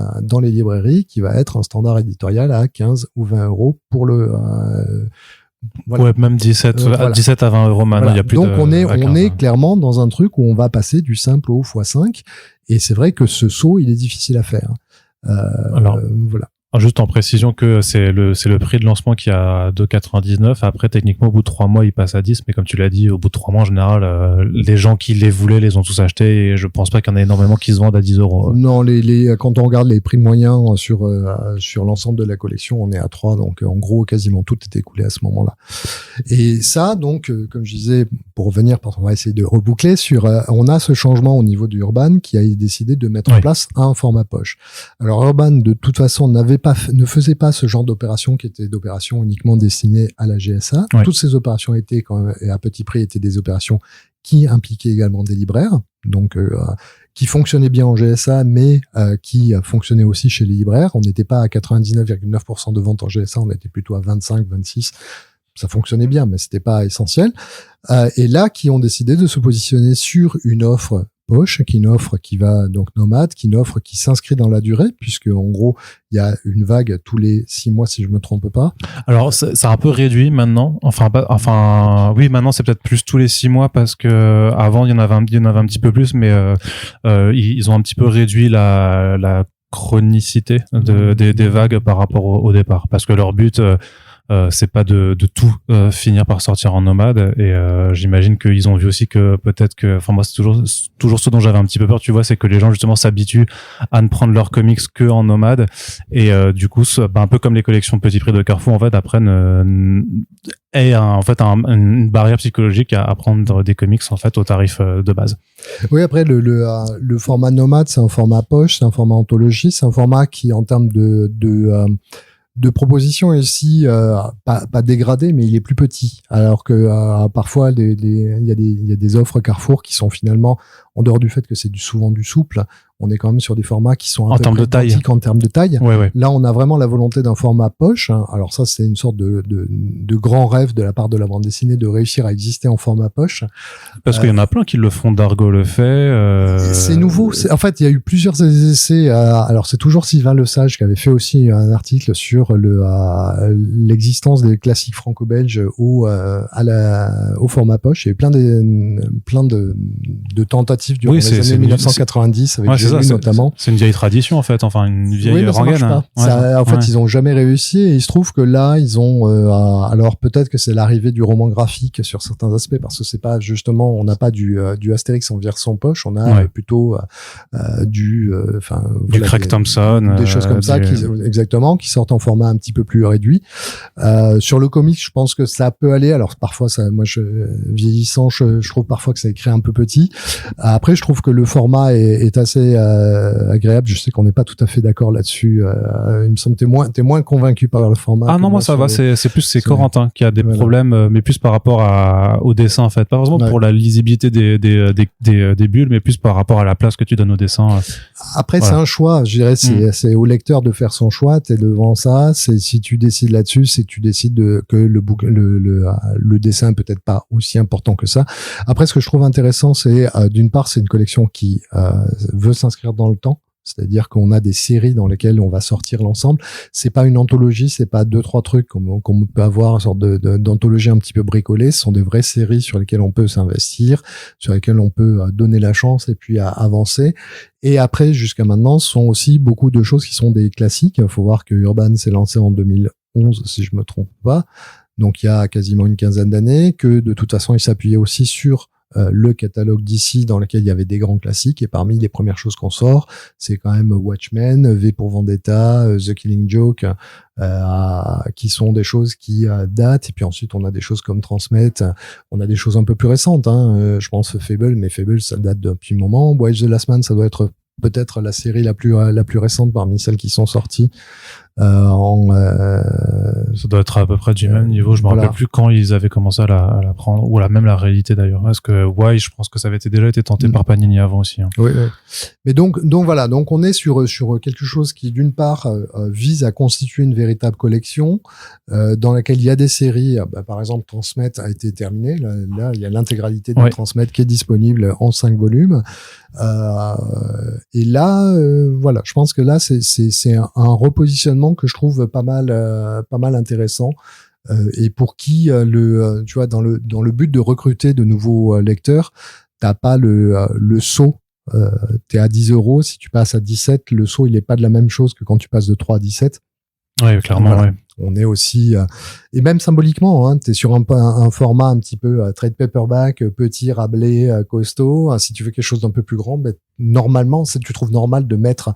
librairies, qui va être un standard éditorial à 15 ou 20 euros pour le
voilà. Ouais, même 17 à 20 euros maintenant. Voilà. Il y a plus.
Donc on est clairement dans un truc où on va passer du simple au x5, et c'est vrai que ce saut il est difficile à faire.
Alors voilà. Juste en précision que c'est le prix de lancement qui est à 2,99. Après, techniquement, au bout de 3 mois, il passe à 10. Mais comme tu l'as dit, au bout de 3 mois, en général, les gens qui les voulaient les ont tous achetés. Et je pense pas qu'il y en ait énormément qui se vendent à 10 euros.
Non, quand on regarde les prix moyens sur l'ensemble de la collection, on est à 3. Donc, en gros, quasiment tout est écoulé à ce moment-là. Et ça, donc, comme je disais, pour revenir, parce qu'on va essayer de reboucler on a ce changement au niveau du Urban qui a décidé de mettre en place un format poche. Alors, Urban, de toute façon, ne faisait pas ce genre d'opération qui était d'opérations uniquement destinées à la GSA. Ouais. Toutes ces opérations étaient, quand même, et à petit prix, étaient des opérations qui impliquaient également des libraires, donc qui fonctionnaient bien en GSA, mais qui fonctionnaient aussi chez les libraires. On n'était pas à 99,9% de vente en GSA, on était plutôt à 25, 26. Ça fonctionnait bien, mais c'était pas essentiel. Et là, qui ont décidé de se positionner sur une offre poche, qui va donc nomade, qui s'inscrit dans la durée, puisque en gros il y a une vague tous les 6 mois si je me trompe pas.
Alors c'est un peu réduit maintenant. Oui, maintenant c'est peut-être plus tous les 6 mois parce que avant il y en avait un petit peu plus, mais ils ont un petit peu réduit la chronicité des vagues par rapport au départ, parce que leur but c'est pas de tout finir par sortir en nomade, et j'imagine qu'ils ont vu aussi que peut-être que, moi c'est toujours ce dont j'avais un petit peu peur, tu vois, c'est que les gens justement s'habituent à ne prendre leurs comics que en nomade, et du coup un peu comme les collections petit prix de Carrefour en fait apprennent une barrière psychologique à prendre des comics en fait au tarif de base.
Oui, après le format nomade, c'est un format poche, c'est un format anthologie, c'est un format qui en termes de propositions ici pas dégradé, mais il est plus petit, alors que parfois il y a des offres Carrefour qui sont finalement, en dehors du fait que c'est souvent du souple, on est quand même sur des formats qui sont
en termes de taille.
En termes de taille.
Ouais.
Là, on a vraiment la volonté d'un format poche. Alors ça, c'est une sorte de grand rêve de la part de la bande dessinée de réussir à exister en format poche. Parce
qu'il y en a plein qui le font. Dargo le fait.
C'est nouveau. En fait, il y a eu plusieurs essais. Alors c'est toujours Sylvain Lesage qui avait fait aussi un article sur l'existence des classiques franco-belges au format poche. Il y a eu plein de tentatives durant les années 1990 avec notamment.
C'est une vieille tradition en fait, une vieille rengaine.
Ils ont jamais réussi, et il se trouve que là ils ont alors peut-être que c'est l'arrivée du roman graphique sur certains aspects, parce que c'est pas justement, on n'a pas du Astérix en version poche, on a plutôt du
Craig Thompson,
des choses comme ça qui sortent en format un petit peu plus réduit. Sur le comics, je pense que ça peut aller. Alors parfois vieillissant, je trouve parfois que ça écrit un peu petit. Après, je trouve que le format est assez agréable. Je sais qu'on n'est pas tout à fait d'accord là-dessus. Il me semble que t'es moins convaincu par le format.
Ah non, moi ça va. C'est plus Corentin qui a des problèmes, mais plus par rapport au dessin en fait. Pas forcément pour la lisibilité des bulles, mais plus par rapport à la place que tu donnes au dessin.
Après, c'est un choix. Je dirais, c'est au lecteur de faire son choix. T'es devant ça. Si tu décides là-dessus, c'est que tu décides que le dessin est peut-être pas aussi important que ça. Après, ce que je trouve intéressant, c'est d'une part, c'est une collection qui veut s'inscrire dans le temps. C'est-à-dire qu'on a des séries dans lesquelles on va sortir l'ensemble. C'est pas une anthologie, c'est pas 2-3 trucs qu'on peut avoir, une sorte d'anthologie un petit peu bricolée. Ce sont des vraies séries sur lesquelles on peut s'investir, sur lesquelles on peut donner la chance et puis avancer. Et après, jusqu'à maintenant, ce sont aussi beaucoup de choses qui sont des classiques. Il faut voir que Urban s'est lancé en 2011, si je me trompe pas. Donc il y a quasiment une quinzaine d'années, que de toute façon, il s'appuyait aussi sur le catalogue d'ici dans lequel il y avait des grands classiques, et parmi les premières choses qu'on sort, c'est quand même Watchmen, V pour Vendetta, The Killing Joke, qui sont des choses qui datent, et puis ensuite on a des choses comme Transmet, on a des choses un peu plus récentes, je pense Fable, mais Fable ça date depuis un moment. Watch the Last Man, ça doit être peut-être la série la plus récente parmi celles qui sont sorties.
Ça doit être à peu près du même niveau. Je me rappelle plus quand ils avaient commencé à la prendre, ou même la rééditer d'ailleurs. Parce que je pense que ça avait déjà été tenté par Panini avant aussi. Hein.
Oui. Mais donc voilà, donc on est sur quelque chose qui d'une part vise à constituer une véritable collection dans laquelle il y a des séries. Par exemple, Transmet a été terminé. Là, il y a l'intégralité de Transmet qui est disponible en 5 volumes. Et là, voilà, je pense que là c'est un repositionnement que je trouve pas mal intéressant. Et pour qui tu vois, dans le but de recruter de nouveaux lecteurs, t'as pas le saut. T'es à 10 €, si tu passes à 17, le saut il est pas de la même chose que quand tu passes de 3 à 17.
Oui, clairement. Voilà.
Ouais. On est aussi et même symboliquement, hein, t'es sur un format un petit peu trade paperback, petit, Rabelais, costaud. Si tu veux quelque chose d'un peu plus grand, normalement, tu trouves normal de mettre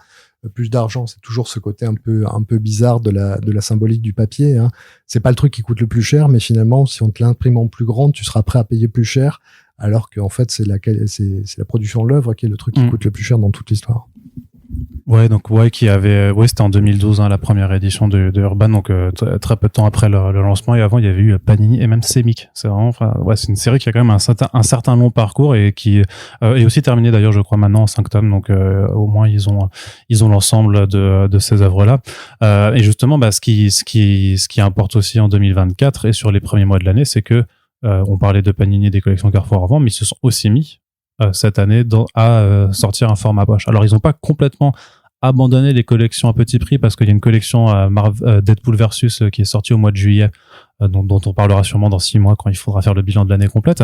plus d'argent. C'est toujours ce côté un peu bizarre de la symbolique du papier. Hein. C'est pas le truc qui coûte le plus cher, mais finalement, si on te l'imprime en plus grande, tu seras prêt à payer plus cher. Alors qu'en fait, c'est la production de l'œuvre qui est le truc qui coûte le plus cher dans toute l'histoire.
C'était en 2012, hein, la première édition de Urban, donc très peu de temps après le lancement. Et avant, il y avait eu Panini et même Semic. C'est vraiment, c'est une série qui a quand même un certain long parcours et qui est aussi terminée d'ailleurs, je crois maintenant en 5 tomes. Donc au moins ils ont l'ensemble de ces œuvres-là. Et justement, ce qui importe aussi en 2024 et sur les premiers mois de l'année, c'est que on parlait de Panini et des collections Carrefour avant, mais ils se sont aussi mis cette année à sortir un format poche. Alors ils n'ont pas complètement abandonné les collections à petit prix parce qu'il y a une collection Deadpool versus qui est sortie au mois de juillet dont on parlera sûrement dans 6 mois quand il faudra faire le bilan de l'année complète,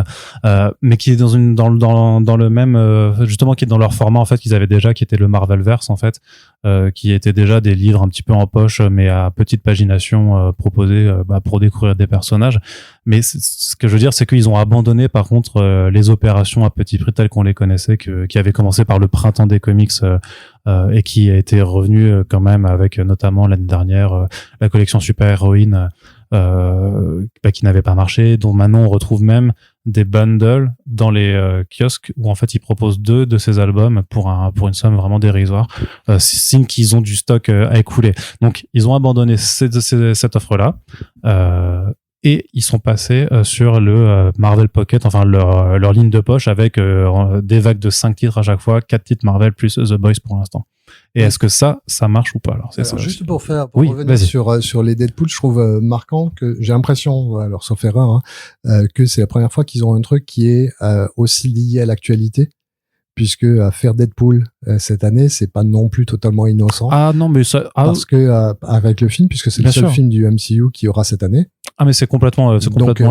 mais qui est dans le même justement qui est dans leur format en fait qu'ils avaient déjà, qui était le Marvelverse en fait, qui était déjà des livres un petit peu en poche mais à petite pagination proposés pour découvrir des personnages. Mais ce que je veux dire, c'est qu'ils ont abandonné par contre les opérations à petit prix telles qu'on les connaissait, qui avaient commencé par le printemps des comics et qui a été revenu quand même avec notamment l'année dernière la collection Super Héroïne qui n'avait pas marché, dont maintenant on retrouve même des bundles dans les kiosques où en fait ils proposent 2 de ces albums pour une somme vraiment dérisoire, signe qu'ils ont du stock à écouler. Donc ils ont abandonné cette offre-là et ils sont passés sur le Marvel Pocket, enfin leur ligne de poche avec des vagues de 5 titres à chaque fois, 4 titres Marvel plus The Boys pour l'instant. Et est-ce que ça marche ou pas? Alors,
ça juste pour revenir sur les Deadpool, je trouve marquant que j'ai l'impression, alors sauf erreur, que c'est la première fois qu'ils ont un truc qui est aussi lié à l'actualité, puisque faire Deadpool cette année, c'est pas non plus totalement innocent.
Ah non, mais ça
parce que avec le film, puisque c'est le seul film du MCU qui aura cette année.
Ah mais c'est complètement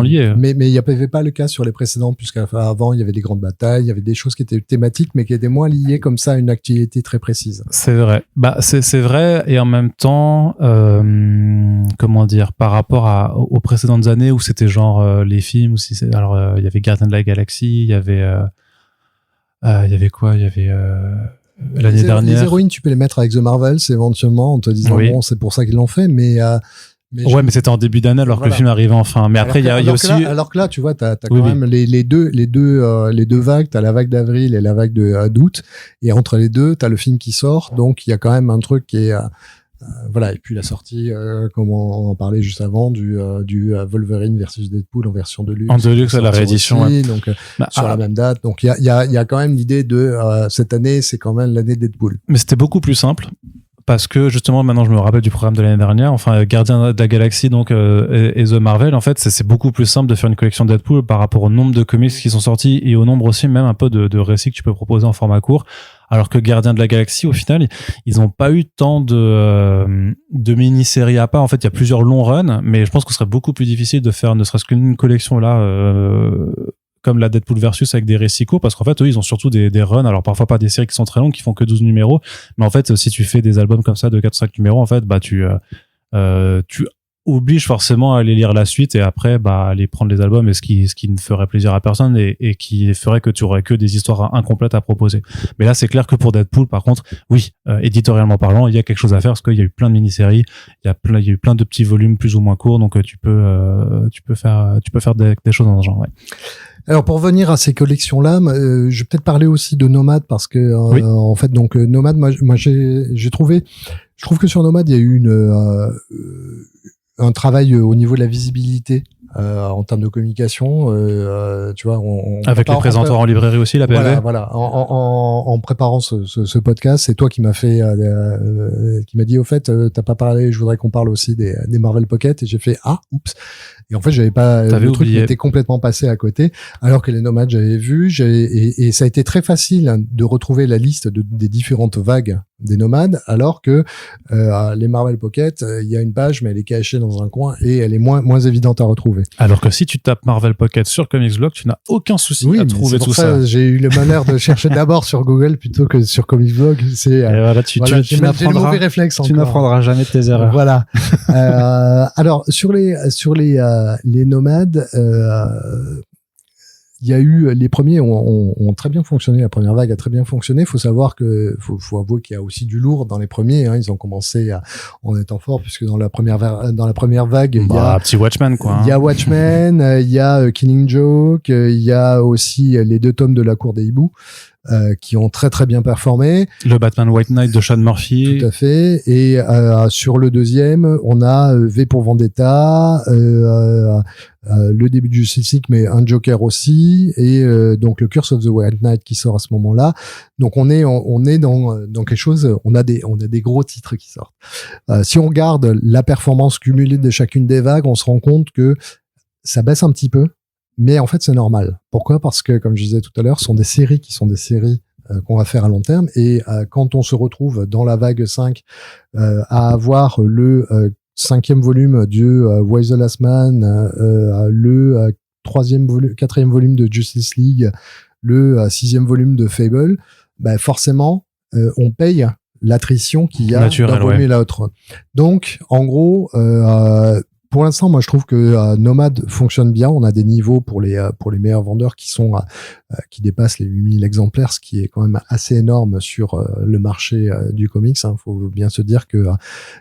lié.
Mais il y avait pas le cas sur les précédents, puisqu'avant il y avait des grandes batailles, il y avait des choses qui étaient thématiques mais qui étaient moins liées comme ça à une actualité très précise.
C'est vrai. C'est vrai, et en même temps comment dire, par rapport aux précédentes années où c'était genre les films, ou si il y avait Gardiens de la Galaxie, il y avait quoi, il y avait l'année dernière.
Les héroïnes, tu peux les mettre avec The Marvels éventuellement en te disant bon, c'est pour ça qu'ils l'ont fait, mais
mais c'était en début d'année alors que le film arrivait enfin. Mais après, il y a aussi.
Alors que là, tu vois, t'as quand même les deux vagues. T'as la vague d'avril et la vague d'août. Et entre les deux, t'as le film qui sort. Donc, il y a quand même un truc qui est, voilà. Et puis la sortie, comme on en parlait juste avant, du Wolverine versus Deadpool en version de luxe.
En de luxe à la réédition.
Aussi, donc, sur la même date. Donc, il y a quand même l'idée de, cette année, c'est quand même l'année Deadpool.
Mais c'était beaucoup plus simple. Parce que justement maintenant je me rappelle du programme de l'année dernière, enfin Gardiens de la Galaxie donc et The Marvel, en fait c'est beaucoup plus simple de faire une collection Deadpool par rapport au nombre de comics qui sont sortis et au nombre aussi même un peu de récits que tu peux proposer en format court, alors que Gardiens de la Galaxie au final ils ont pas eu tant de mini-séries à part. En fait il y a plusieurs longs runs, mais je pense que ce serait beaucoup plus difficile de faire ne serait-ce qu'une collection là comme la Deadpool versus avec des récits courts, parce qu'en fait eux ils ont surtout des runs, alors parfois pas des séries qui sont très longues qui font que 12 numéros, mais en fait si tu fais des albums comme ça de 4-5 numéros, en fait tu obliges forcément à aller lire la suite et après aller prendre les albums, et ce qui ne ferait plaisir à personne et qui ferait que tu aurais que des histoires incomplètes à proposer. Mais là c'est clair que pour Deadpool par contre oui, éditorialement parlant il y a quelque chose à faire, parce qu'il y a eu plein de mini-séries, il y a eu plein de petits volumes plus ou moins courts, donc tu peux faire des choses dans ce genre. Ouais.
Alors pour revenir à ces collections-là, je vais peut-être parler aussi de Nomad, parce que en fait donc Nomad, moi j'ai trouvé Je trouve que sur Nomad, il y a eu un travail au niveau de la visibilité. En termes de communication, tu vois,
avec les présentoirs en librairie aussi, la PLV.
Voilà. En préparant ce podcast, c'est toi qui m'as dit au fait, t'as pas parlé, je voudrais qu'on parle aussi des Marvel Pocket, et j'ai fait oups. Et en fait, j'avais pas le truc m'était complètement passé à côté, alors que les Nomades j'avais vu, et ça a été très facile de retrouver la liste des différentes vagues des Nomades, alors que les Marvel Pocket, il y a une page, mais elle est cachée dans un coin et elle est moins évidente à retrouver.
Alors que si tu tapes Marvel Pocket sur Comics Blog, tu n'as aucun souci à trouver tout ça.
J'ai eu le malheur de chercher d'abord sur Google plutôt que sur Comics Blog.
Et voilà, tu
n'apprendras, le mauvais réflexe
tu n'apprendras jamais de tes erreurs.
Voilà. Alors sur les Nomades, il y a eu les premiers ont très bien fonctionné, la première vague a très bien fonctionné. Il faut savoir que faut avouer qu'il y a aussi du lourd dans les premiers, hein. Ils ont commencé en étant forts, puisque dans la première vague, il y a
un petit Watchmen, quoi.
Il y a Watchmen, il y a Killing Joke, il y a aussi les 2 tomes de La Cour des Hiboux. Qui ont très très bien performé.
Le Batman White Knight de Sean Murphy.
Tout à fait. Et sur le deuxième, on a V pour Vendetta, le début du Justice League, mais un Joker aussi, et donc le Curse of the White Knight qui sort à ce moment-là. Donc on est dans quelque chose. On a des gros titres qui sortent. Si on regarde la performance cumulée de chacune des vagues, on se rend compte que ça baisse un petit peu. Mais en fait, c'est normal. Pourquoi ? Parce que, comme je disais tout à l'heure, ce sont des séries qu'on va faire à long terme. Et quand on se retrouve dans la vague 5 à avoir le 5e volume de Why the Last Man, le 4e volume de Justice League, le 6e volume de Fable, forcément, on paye l'attrition qu'il y a d'un volume et l'autre. Donc, en gros, pour l'instant, moi, je trouve que Nomad fonctionne bien. On a des niveaux pour les meilleurs vendeurs qui dépassent les 8000 exemplaires, ce qui est quand même assez énorme sur le marché du comics. Faut bien se dire que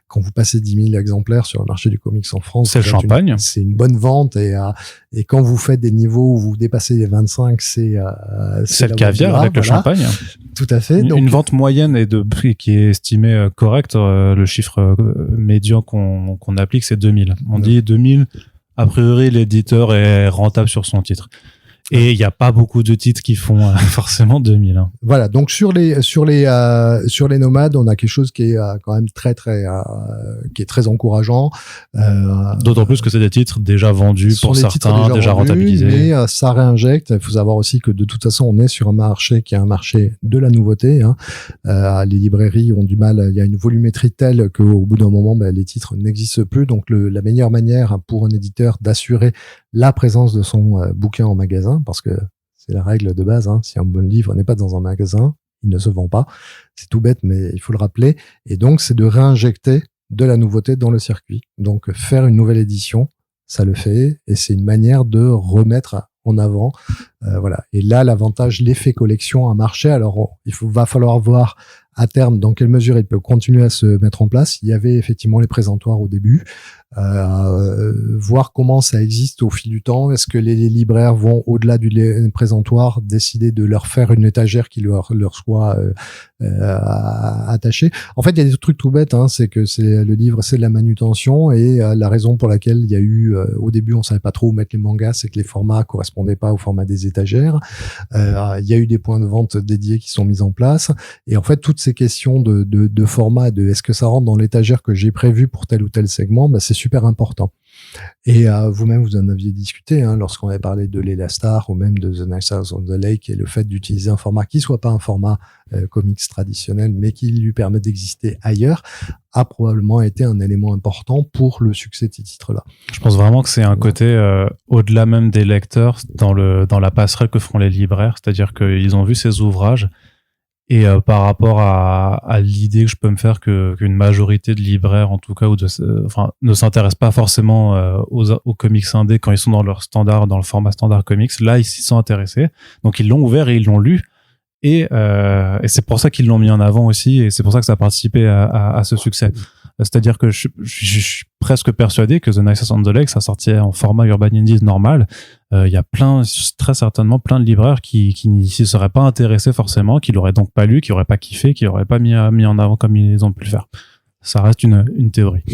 quand vous passez 10 000 exemplaires sur le marché du comics en France,
c'est le champagne.
C'est une bonne vente, et quand vous faites des niveaux où vous dépassez les 25, c'est
le caviar avec le champagne.
Tout à fait.
Donc, une vente moyenne et de prix qui est estimée correcte. Le chiffre médian qu'on applique, c'est 2000. On dit 2000. A priori, l'éditeur est rentable sur son titre. Et il n'y a pas beaucoup de titres qui font forcément 2000. Hein.
Voilà. Donc sur les Nomades, on a quelque chose qui est quand même qui est très encourageant.
D'autant plus que c'est des titres déjà vendus pour certains, déjà rentabilisés.
Mais ça réinjecte. Il faut savoir aussi que de toute façon, on est sur un marché qui est un marché de la nouveauté. Hein. Les librairies ont du mal. Il y a une volumétrie telle qu'au bout d'un moment, les titres n'existent plus. Donc la meilleure manière pour un éditeur d'assurer la présence de son bouquin en magasin, parce que c'est la règle de base, hein, si un bon livre n'est pas dans un magasin, il ne se vend pas. C'est tout bête, mais il faut le rappeler. Et donc, c'est de réinjecter de la nouveauté dans le circuit. Donc, faire une nouvelle édition, ça le fait, et c'est une manière de remettre en avant. Voilà. Et là, l'avantage, l'effet collection a marché. Alors, va falloir voir à terme dans quelle mesure il peut continuer à se mettre en place. Il y avait effectivement les présentoirs au début. Voir comment ça existe au fil du temps. Est-ce que les libraires vont, au-delà du présentoir, décider de leur faire une étagère qui leur soit attachée. En fait, il y a des trucs tout bêtes, hein, c'est que le livre, c'est de la manutention, et la raison pour laquelle il y a eu, au début, on savait pas trop où mettre les mangas, c'est que les formats correspondaient pas au format des étagères. Il y a eu des points de vente dédiés qui sont mis en place, et en fait, toutes ces questions de format, de est-ce que ça rentre dans l'étagère que j'ai prévu pour tel ou tel segment, c'est super important. Et vous-même, vous en aviez discuté, hein, lorsqu'on avait parlé de Layla Starr ou même de The Nice House on the Lake, et le fait d'utiliser un format qui soit pas un format comics traditionnel, mais qui lui permet d'exister ailleurs, a probablement été un élément important pour le succès de ces titres-là.
Je pense vraiment que c'est un côté au-delà même des lecteurs dans la passerelle que feront les libraires, c'est-à-dire qu'ils ont vu ces ouvrages. Et par rapport à l'idée que je peux me faire qu'une majorité de libraires, en tout cas, ne s'intéressent pas forcément aux comics indés quand ils sont dans le format standard comics, là ils s'y sont intéressés, donc ils l'ont ouvert et ils l'ont lu, et c'est pour ça qu'ils l'ont mis en avant aussi, et c'est pour ça que ça a participé à ce succès. C'est-à-dire que je suis presque persuadé que The Nicest on the Lake, ça sortait en format Urban Indies normal. Il y a très certainement plein de libraires qui n'y s'y seraient pas intéressés forcément, qui l'auraient donc pas lu, qui n'auraient pas kiffé, qui l'auraient pas mis en avant comme ils ont pu le faire. ça reste une théorie.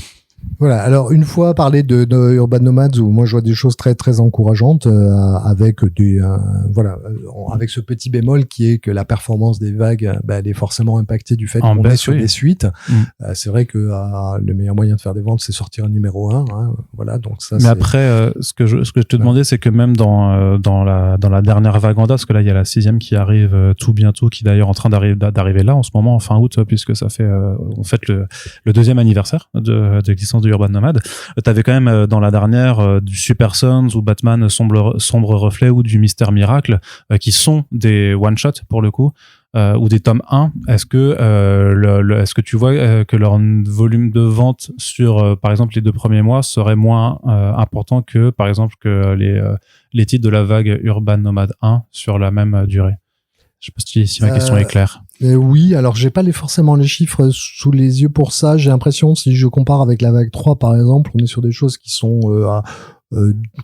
Voilà. Alors une fois parlé de Urban Nomads, où moi je vois des choses très très encourageantes avec avec ce petit bémol qui est que la performance des vagues, elle est forcément impactée du fait qu'on est sur des suites. C'est vrai que le meilleur moyen de faire des ventes, c'est sortir un numéro 1. Hein, voilà. Donc ça.
Mais après, ce que je te demandais, c'est que même dans la dernière vague en date, parce que là il y a la 6e qui arrive tout bientôt, qui est d'ailleurs en train d'arriver là en ce moment en fin août, puisque ça fait en fait le 2e anniversaire de l'existence de Urban Nomad. T'avais quand même dans la dernière du Super Sons ou Batman sombre reflet ou du Mystère Miracle qui sont des one shot pour le coup ou des tomes 1. Est-ce que tu vois que leur volume de vente sur par exemple les 2 premiers mois serait moins important que par exemple que les titres de la vague Urban Nomad 1 sur la même durée? Je sais pas si ma question est claire.
Oui, alors j'ai pas forcément les chiffres sous les yeux pour ça. J'ai l'impression, si je compare avec la vague 3 par exemple, on est sur des choses qui sont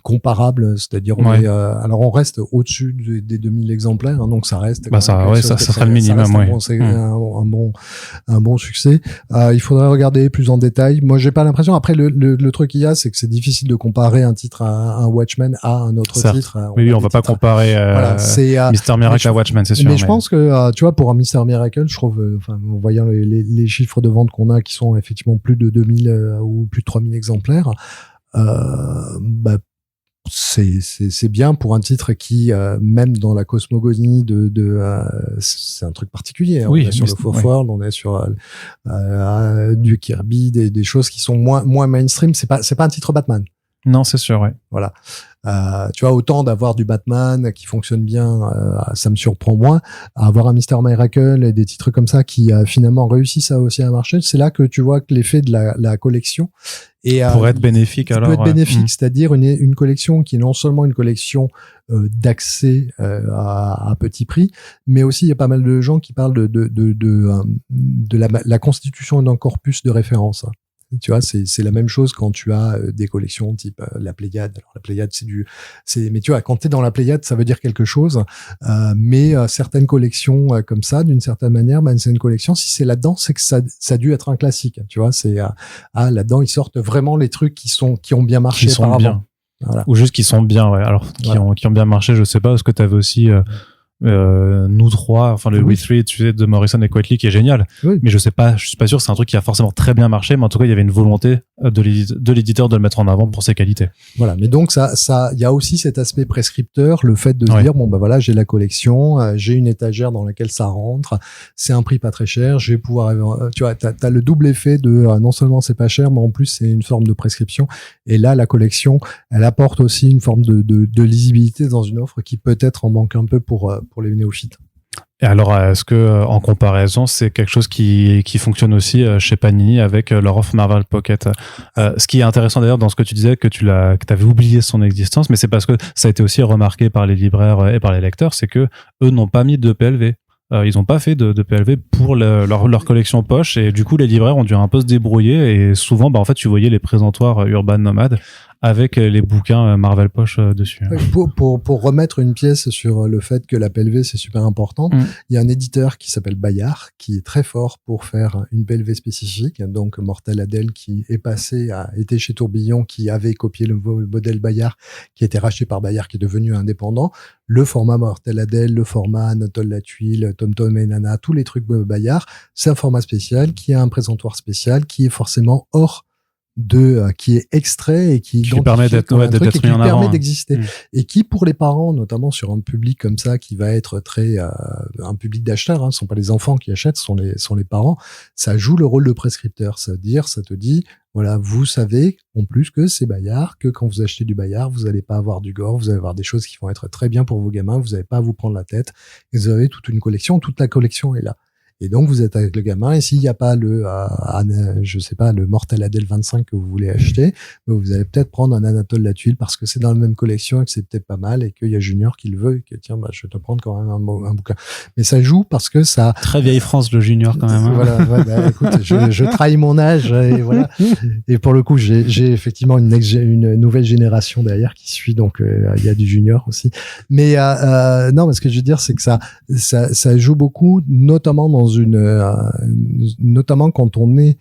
comparables, c'est-à-dire on reste au-dessus des 2000 exemplaires, hein, donc ça reste
ça serait le minimum,
un bon succès. Il faudrait regarder plus en détail. Moi j'ai pas l'impression, après le truc qu'il y a, c'est que c'est difficile de comparer un titre à un Watchmen à un autre titre.
On va pas comparer Mystère Miracle à Watchmen, c'est sûr.
Mais je pense que tu vois, pour un Mystère Miracle, je trouve en voyant les chiffres de vente qu'on a qui sont effectivement plus de 2000 ou plus de 3000 exemplaires, c'est bien pour un titre qui même dans la cosmogonie c'est un truc particulier, hein. On est sur le Fourth World, on est sur du Kirby, des choses qui sont moins mainstream. C'est pas un titre Batman.
Non, c'est sûr, ouais.
Voilà. Tu vois, autant d'avoir du Batman qui fonctionne bien, ça me surprend moins. Avoir un Mystère Miracle et des titres comme ça qui finalement réussissent aussi à marcher, c'est là que tu vois que l'effet de la collection
pourrait être bénéfique.
Peut être bénéfique, c'est-à-dire une collection qui est non seulement une collection d'accès à petit prix, mais aussi il y a pas mal de gens qui parlent de la constitution d'un corpus de référence. Tu vois, c'est la même chose quand tu as des collections type la Pléiade. Alors la Pléiade, mais tu vois, quand t'es dans la Pléiade, ça veut dire quelque chose. Mais certaines collections comme ça, d'une certaine manière, c'est une collection. Si c'est là-dedans, c'est que ça a dû être un classique. Tu vois, c'est là-dedans, ils sortent vraiment les trucs qui ont bien marché auparavant.
Bien. Voilà. Ou juste qui sont bien, ouais. Alors qui ont bien marché, je sais pas, parce que t'avais aussi nous trois, enfin le We Three, tu sais, de Morrison et Quitely qui est génial, mais je suis pas sûr que c'est un truc qui a forcément très bien marché, mais en tout cas il y avait une volonté de l'éditeur de le mettre en avant pour ses qualités.
Voilà, mais donc ça il y a aussi cet aspect prescripteur, le fait de se dire bon voilà, j'ai la collection, j'ai une étagère dans laquelle ça rentre, c'est un prix pas très cher, je vais pouvoir tu vois, t'as le double effet de non seulement c'est pas cher, mais en plus c'est une forme de prescription, et là la collection elle apporte aussi une forme de lisibilité dans une offre qui peut-être en manque un peu pour les néophytes.
Et alors, est-ce que en comparaison, c'est quelque chose qui fonctionne aussi chez Panini avec leur offre Marvel Pocket? Ce qui est intéressant d'ailleurs dans ce que tu disais, que t'avais oublié son existence, mais c'est parce que ça a été aussi remarqué par les libraires et par les lecteurs, c'est que eux n'ont pas mis de PLV. Ils n'ont pas fait de PLV pour leur collection poche, et du coup les libraires ont dû un peu se débrouiller, et souvent en fait tu voyais les présentoirs Urban Nomad avec les bouquins Marvel Poche dessus.
Pour remettre une pièce sur le fait que la PLV c'est super important, il y a un éditeur qui s'appelle Bayard qui est très fort pour faire une PLV spécifique, donc Mortel Adèle qui est était chez Tourbillon, qui avait copié le modèle Bayard, qui a été racheté par Bayard, qui est devenu indépendant. Le format Mortel Adèle, le format Anatole la Tuile, Tom Tom et Nana, tous les trucs Bayard, c'est un format spécial qui a un présentoir spécial qui est forcément qui est extrait et qui
permet d'être mis en avant,
permet d'exister, et qui pour les parents, notamment sur un public comme ça qui va être très un public d'acheteurs, ce sont pas les enfants qui achètent, sont les parents, ça joue le rôle de prescripteur, ça te dit voilà, vous savez en plus que c'est Bayard, que quand vous achetez du Bayard, vous allez pas avoir du gore, vous allez avoir des choses qui vont être très bien pour vos gamins, vous n'avez pas à vous prendre la tête, et vous avez toute une collection, toute la collection est là. Et donc, vous êtes avec le gamin, et s'il n'y a pas le Mortel Adèle 25 que vous voulez acheter, vous allez peut-être prendre un Anatole la Tuile parce que c'est dans la même collection et que c'est peut-être pas mal, et qu'il y a Junior qui le veut, et que tiens, je vais te prendre quand même un bouquin. Mais ça joue parce que ça...
Très vieille France, le Junior, quand même. Hein.
Voilà, écoute, je trahis mon âge, et voilà. Et pour le coup, j'ai effectivement une nouvelle génération derrière qui suit, donc il y a du Junior aussi. Mais non, mais ce que je veux dire, c'est que ça joue beaucoup, notamment notamment quand on est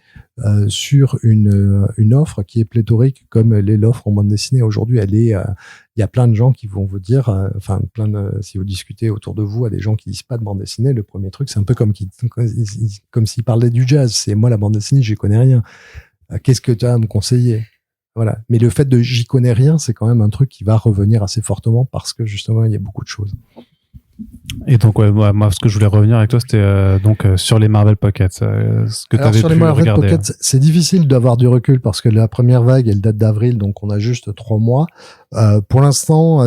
sur une offre qui est pléthorique comme l'est l'offre en bande dessinée aujourd'hui. Il y a plein de gens qui vont vous dire, si vous discutez autour de vous à des gens qui lisent pas de bande dessinée, le premier truc, c'est un peu comme s'ils parlaient du jazz. C'est moi, la bande dessinée, j'y connais rien. Qu'est-ce que tu as à me conseiller? Voilà. Mais le fait de j'y connais rien, c'est quand même un truc qui va revenir assez fortement parce que justement, il y a beaucoup de choses.
Et donc, moi, ce que je voulais revenir avec toi, c'était sur les Marvel Pocket. Ce que tu avais pu regarder. Sur les Marvel Pocket,
c'est difficile d'avoir du recul parce que la première vague, elle date d'avril, donc on a juste 3 mois. Pour l'instant,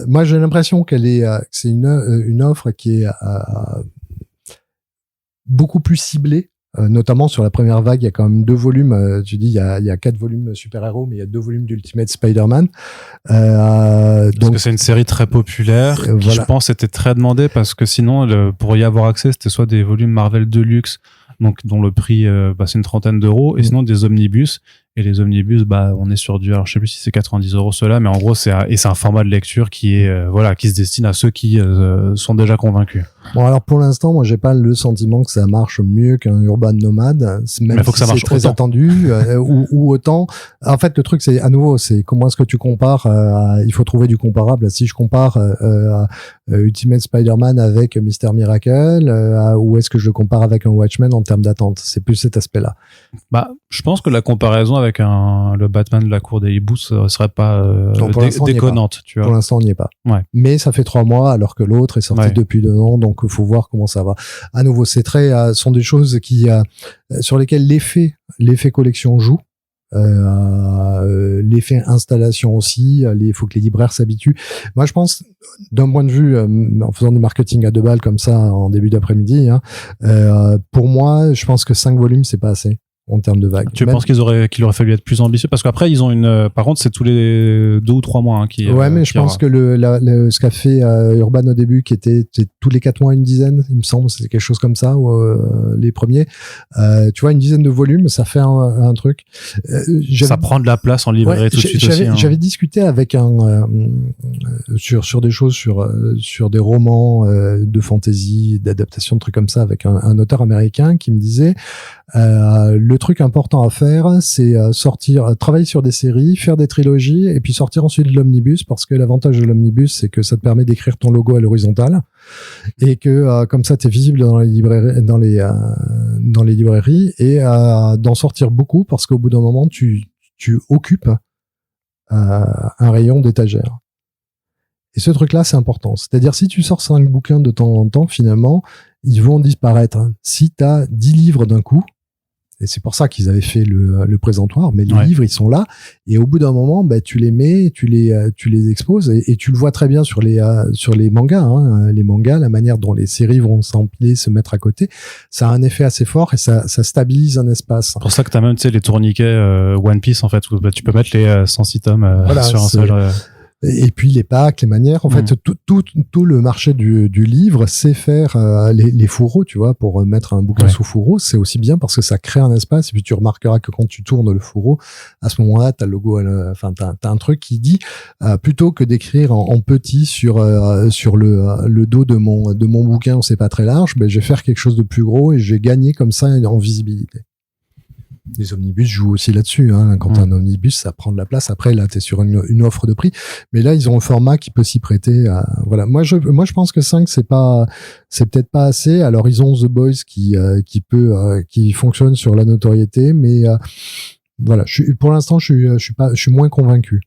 moi, j'ai l'impression que c'est une offre qui est beaucoup plus ciblée. Notamment sur la première vague, il y a quand même 2 volumes. Tu dis, il y a 4 volumes super-héros, mais il y a 2 volumes d'Ultimate Spider-Man.
Parce que c'est une série très populaire, qui je pense était très demandée parce que sinon, pour y avoir accès, c'était soit des volumes Marvel Deluxe, donc dont le prix c'est une 30aine d'euros, et sinon des omnibus. Et les omnibus, on est sur alors je sais plus si c'est 90 € ceux-là, mais en gros c'est un format de lecture qui est qui se destine à ceux qui sont déjà convaincus.
Bon, alors pour l'instant, moi j'ai pas le sentiment que ça marche mieux qu'un Urban Nomad, même si c'est très attendu ou autant. En fait, le truc c'est à nouveau, c'est comment est-ce que tu compares. Il faut trouver du comparable. Si je compare Ultimate Spider-Man avec Mister Miracle, ou est-ce que je le compare avec un Watchmen en termes d'attente? C'est plus cet aspect-là.
Je pense que la comparaison avec le Batman de la cour des hiboux serait pas déconnante, tu vois.
Pour l'instant, on n'y est pas.
Ouais.
Mais ça fait 3 mois alors que l'autre est sorti depuis 2 ans, donc il faut voir comment ça va. À nouveau, ces traits sont des choses sur lesquelles l'effet collection joue. L'effet installation aussi, il faut que les libraires s'habituent. Moi, je pense, d'un point de vue, en faisant du marketing à 2 balles comme ça en début d'après-midi, pour moi, je pense que 5 volumes, c'est pas assez en termes de vagues.
Tu penses qu'il aurait fallu être plus ambitieux? Parce qu'après, ils ont par contre, c'est tous les 2 ou 3 mois,
mais je pense que ce qu'a fait Urban au début, qui était tous les 4 mois une dizaine, il me semble, c'était quelque chose comme ça, ou les premiers. Tu vois, une dizaine de volumes, ça fait un truc.
Ça prend de la place en librairie tout de suite aussi.
J'avais discuté avec sur des choses, sur des romans de fantasy, d'adaptation, de trucs comme ça, avec un auteur américain qui me disait, le truc important à faire, c'est travailler sur des séries, faire des trilogies, et puis sortir ensuite de l'omnibus, parce que l'avantage de l'omnibus, c'est que ça te permet d'écrire ton logo à l'horizontale, et que comme ça, t'es visible dans les librairies, dans les librairies, et d'en sortir beaucoup, parce qu'au bout d'un moment, tu occupes un rayon d'étagère. Et ce truc-là, c'est important. C'est-à-dire, si tu sors 5 bouquins de temps en temps, finalement, ils vont disparaître. Si t'as 10 livres d'un coup, et c'est pour ça qu'ils avaient fait le présentoir, mais les livres, ils sont là, et au bout d'un moment, tu les mets, tu les exposes, et tu le vois très bien sur les mangas, les mangas, la manière dont les séries vont s'empiler, se mettre à côté, ça a un effet assez fort, et ça stabilise un espace.
C'est pour ça que t'as même, les tourniquets One Piece, en fait, où tu peux mettre les 106 tomes sur un seul...
Et puis les packs, les manières, en fait, tout le marché du livre, c'est faire les fourreaux, tu vois, pour mettre un bouquin sous fourreau, c'est aussi bien parce que ça crée un espace. Et puis tu remarqueras que quand tu tournes le fourreau, à ce moment-là, t'as le logo, t'as un truc qui dit, plutôt que d'écrire en petit sur le dos de mon bouquin où c'est pas très large, je vais faire quelque chose de plus gros et je vais gagner comme ça en visibilité. Les omnibus jouent aussi là-dessus, Quand t'as un omnibus, ça prend de la place. Après, là, t'es sur une offre de prix. Mais là, ils ont un format qui peut s'y prêter. Voilà. Moi, je pense que 5, c'est peut-être pas assez. Alors, ils ont The Boys qui fonctionne sur la notoriété, mais voilà. Pour l'instant, je suis moins convaincu.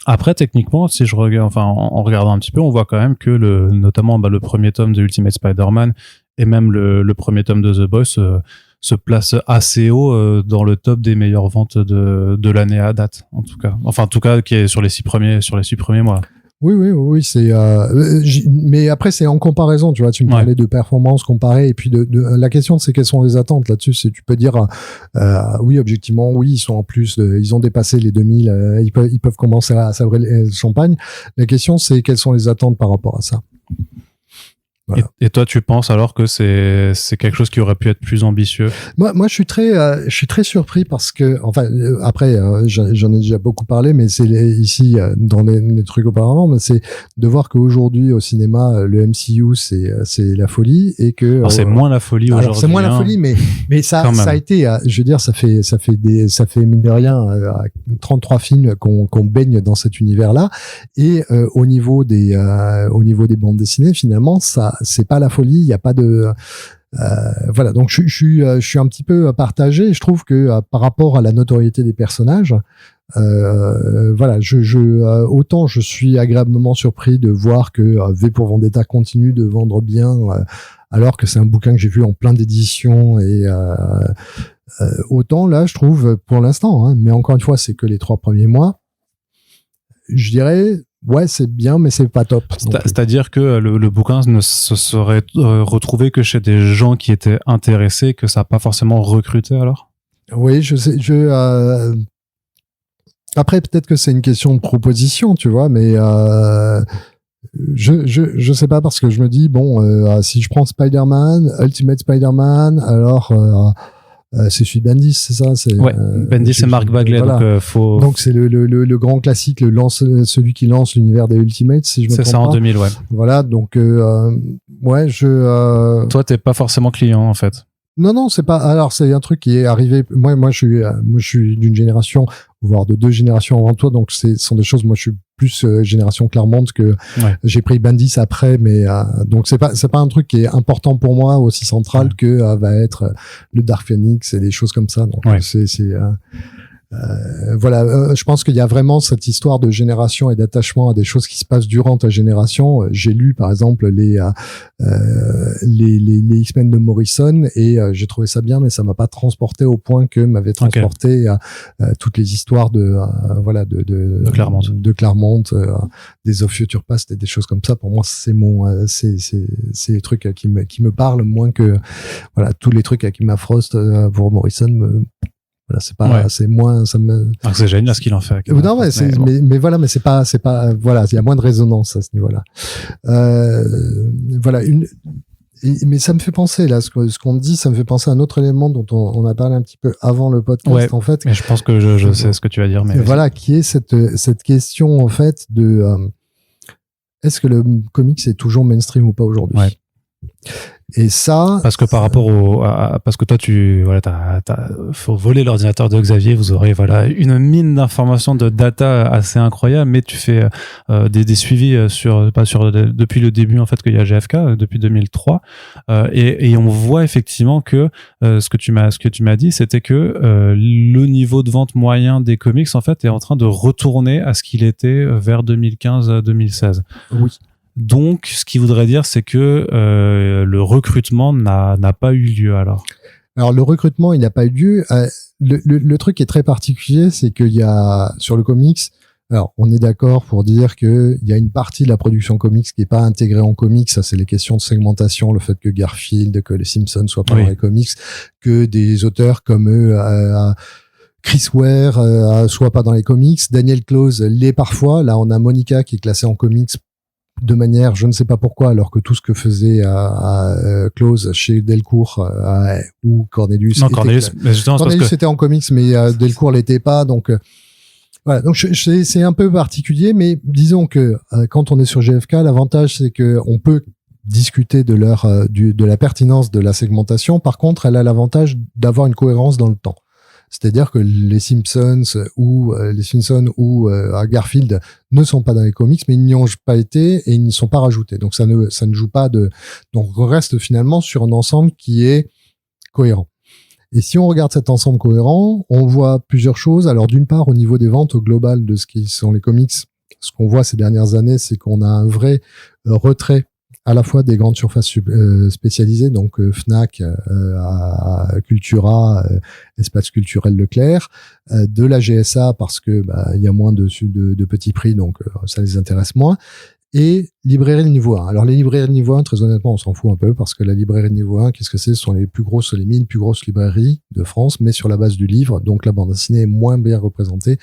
Après, techniquement, si je regarde, en regardant un petit peu, on voit quand même que notamment le premier tome de Ultimate Spider-Man et même le premier tome de The Boys se place assez haut dans le top des meilleures ventes de l'année à date, en tout cas. En tout cas, qui est sur les 6 premiers mois.
Oui, c'est mais après c'est en comparaison, tu vois, tu me parlais de performance comparée, et puis de la question c'est quelles sont les attentes là-dessus, c'est tu peux dire oui, objectivement, oui, ils sont en plus ils ont dépassé les 2000, ils peuvent commencer à sabrer le champagne. La question c'est quelles sont les attentes par rapport à ça. Voilà.
Et toi, tu penses alors que c'est quelque chose qui aurait pu être plus ambitieux?
Moi, je suis très surpris parce que, enfin, après, j'en ai déjà beaucoup parlé, mais c'est ici dans les trucs auparavant, mais c'est de voir qu'aujourd'hui au cinéma, le MCU c'est la folie et que.
Alors, c'est moins la folie aujourd'hui.
Alors c'est moins la folie, mais ça a été, je veux dire, ça fait mine de rien 33 films qu'on baigne dans cet univers-là, et au niveau des bandes dessinées, finalement, ça c'est pas la folie, il y a pas de voilà, donc je suis un petit peu partagé. Je trouve que par rapport à la notoriété des personnages, voilà, autant je suis agréablement surpris de voir que V pour Vendetta continue de vendre bien, alors que c'est un bouquin que j'ai vu en plein d'éditions, et autant là, je trouve pour l'instant, hein, mais encore une fois, c'est que les 3 premiers mois, je dirais. Ouais, c'est bien, mais c'est pas top.
C'est-à-dire que le bouquin ne se serait retrouvé que chez des gens qui étaient intéressés, que ça n'a pas forcément recruté alors?
Oui, je sais. Après, peut-être que c'est une question de proposition, tu vois, mais je sais pas, parce que je me dis, bon, si je prends Spider-Man, Ultimate Spider-Man, alors c'est celui de Bendis, c'est ça?
Ouais, Bendis et Mark Bagley, voilà.
Donc c'est le grand classique, celui qui lance l'univers des Ultimates, si je me trompe pas.
C'est ça, en 2000, ouais.
Voilà, donc ouais,
Toi, t'es pas forcément client, en fait.
Non, c'est pas. Alors, c'est un truc qui est arrivé. Moi, je suis d'une génération, voire de 2 générations avant toi. Donc, ce sont des choses. Moi, je suis plus génération Claremont, que j'ai pris Bendis après, mais donc c'est pas un truc qui est important pour moi, aussi central que va être le Dark Phoenix et des choses comme ça. Donc, voilà, je pense qu'il y a vraiment cette histoire de génération et d'attachement à des choses qui se passent durant ta génération. J'ai lu par exemple les X-Men de Morrison, et j'ai trouvé ça bien, mais ça m'a pas transporté au point que m'avait transporté toutes les histoires de Claremont, des Of Future Past et des choses comme ça. Pour moi, c'est c'est les trucs qui me parlent moins que voilà tous les trucs avec Emma Frost pour Morrison. Voilà, c'est pas, c'est moins, ça me.
Alors c'est génial ce qu'il en fait.
Non, mais voilà, mais c'est pas, voilà, il y a moins de résonance à ce niveau-là. Voilà, mais ça me fait penser, là, ce qu'on dit, ça me fait penser à un autre élément dont on a parlé un petit peu avant le podcast, en fait.
Mais je pense que je sais ce que tu vas dire, mais.
Voilà, qui est cette question, en fait, de, est-ce que le comics est toujours mainstream ou pas aujourd'hui? Et ça,
parce que par rapport parce que toi faut voler l'ordinateur de Xavier, vous aurez une mine d'informations, de data assez incroyable, mais tu fais des suivis depuis le début en fait qu'il y a GFK depuis 2003, et on voit effectivement que ce que tu m'as dit, c'était que le niveau de vente moyen des comics en fait est en train de retourner à ce qu'il était vers 2015-2016.
Oui.
Donc, ce qui voudrait dire, c'est que le recrutement n'a pas eu lieu alors.
Alors, le recrutement, il n'a pas eu lieu. Le truc qui est très particulier, c'est qu'il y a, sur le comics, alors, on est d'accord pour dire qu'il y a une partie de la production comics qui n'est pas intégrée en comics. Ça, c'est les questions de segmentation, le fait que Garfield, que les Simpsons soient pas dans les comics, que des auteurs comme eux, Chris Ware, soient pas dans les comics. Daniel Close l'est parfois. Là, on a Monica qui est classée en comics de manière, je ne sais pas pourquoi, alors que tout ce que faisait Close chez Delcourt ou Cornelius.
Non, Cornelius
était en comics, mais Delcourt l'était pas. Donc voilà. Donc c'est un peu particulier, mais disons que quand on est sur GFK, l'avantage c'est que on peut discuter de de la pertinence de la segmentation. Par contre, elle a l'avantage d'avoir une cohérence dans le temps. C'est-à-dire que les Simpsons ou Garfield ne sont pas dans les comics, mais ils n'y ont pas été et ils ne sont pas rajoutés. Donc ça ne joue pas donc on reste finalement sur un ensemble qui est cohérent. Et si on regarde cet ensemble cohérent, on voit plusieurs choses. Alors d'une part, au niveau des ventes globales de ce qui sont les comics, ce qu'on voit ces dernières années, c'est qu'on a un vrai retrait à la fois des grandes surfaces spécialisées, donc Fnac, Cultura, Espace Culturel Leclerc, de la GSA parce que il y a moins de petits prix, donc ça les intéresse moins, et librairie de niveau 1. Alors les librairies de niveau 1, très honnêtement, on s'en fout un peu, parce que la librairie de niveau 1, qu'est-ce que c'est? Ce sont les 1000 plus grosses librairies de France, mais sur la base du livre, donc la bande dessinée est moins bien représentée.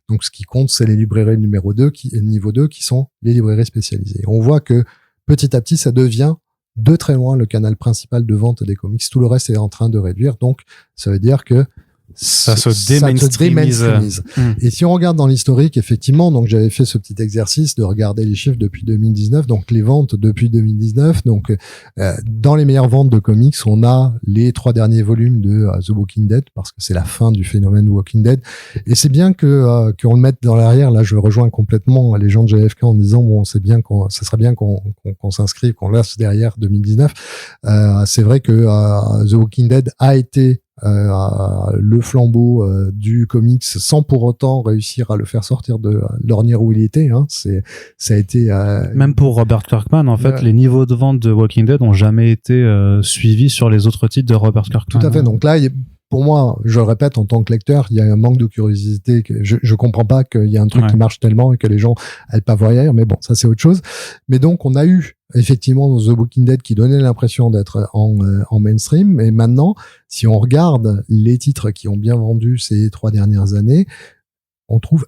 Donc ce qui compte, c'est les librairies niveau 2, qui sont les librairies spécialisées. On voit que petit à petit, ça devient de très loin le canal principal de vente des comics. Tout le reste est en train de réduire. Donc, ça veut dire que
ça se démainstreamise.
Et si on regarde dans l'historique, effectivement, donc j'avais fait ce petit exercice de regarder les chiffres depuis 2019, donc les ventes depuis 2019. Donc, dans les meilleures ventes de comics, on a les 3 derniers volumes de The Walking Dead, parce que c'est la fin du phénomène Walking Dead. Et c'est bien que qu'on le mette dans l'arrière. Là, je rejoins complètement les gens de GFK en disant bon, c'est bien ça serait bien qu'on s'inscrive, qu'on laisse derrière 2019. C'est vrai que The Walking Dead a été le flambeau du comics sans pour autant réussir à le faire sortir de l'ornière où il était. Ça a été
même pour Robert Kirkman, en fait, les niveaux de vente de Walking Dead ont jamais été suivis sur les autres titres de Robert Kirkman.
Tout à fait. Donc là, pour moi, je le répète, en tant que lecteur, il y a un manque de curiosité. Je comprends pas qu'il y a un truc qui marche tellement et que les gens aillent pas voir ailleurs. Mais bon, ça c'est autre chose. Mais donc, on a eu effectivement The Walking Dead qui donnait l'impression d'être en mainstream. Et maintenant, si on regarde les titres qui ont bien vendu ces 3 dernières années, on trouve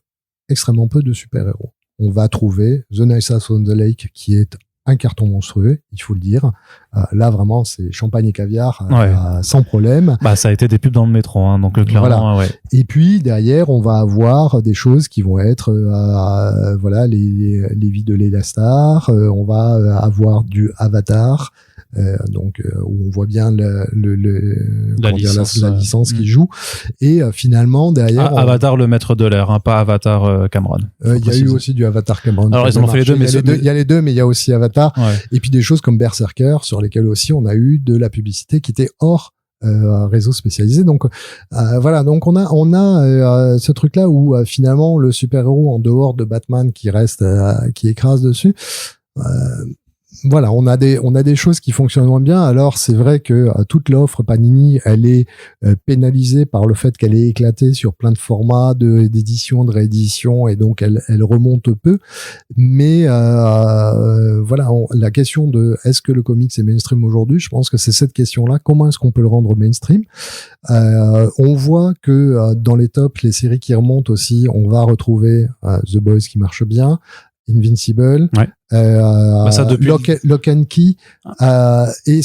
extrêmement peu de super-héros. On va trouver The Nice House on the Lake qui est un carton monstrueux, il faut le dire. Là, vraiment, c'est champagne et caviar sans problème.
Bah, ça a été des pubs dans le métro, donc clairement,
voilà. Et puis, derrière, on va avoir des choses qui vont être, les vies de Leila Star. On va avoir du Avatar. Où on voit bien la licence qui joue. Et finalement, derrière...
Avatar, le maître de l'air, pas Avatar Cameron.
Il y a eu aussi du Avatar Cameron.
Alors, ils en ont fait les deux, mais...
Il y a les deux, mais il y a aussi Avatar. Ouais. Et puis des choses comme Berserker, sur lesquelles aussi on a eu de la publicité qui était hors réseau spécialisé. Donc donc on a ce truc là où finalement le super-héros, en dehors de Batman qui reste qui écrase dessus, on a des choses qui fonctionnent moins bien. Alors c'est vrai que toute l'offre Panini, elle est pénalisée par le fait qu'elle est éclatée sur plein de formats d'édition, de réédition, et donc elle remonte peu. Mais la question de est-ce que le comics est mainstream aujourd'hui, je pense que c'est cette question-là. Comment est-ce qu'on peut le rendre mainstream? On voit que dans les tops, les séries qui remontent aussi, on va retrouver The Boys qui marche bien, Invincible,
ça depuis...
Lock and Key, et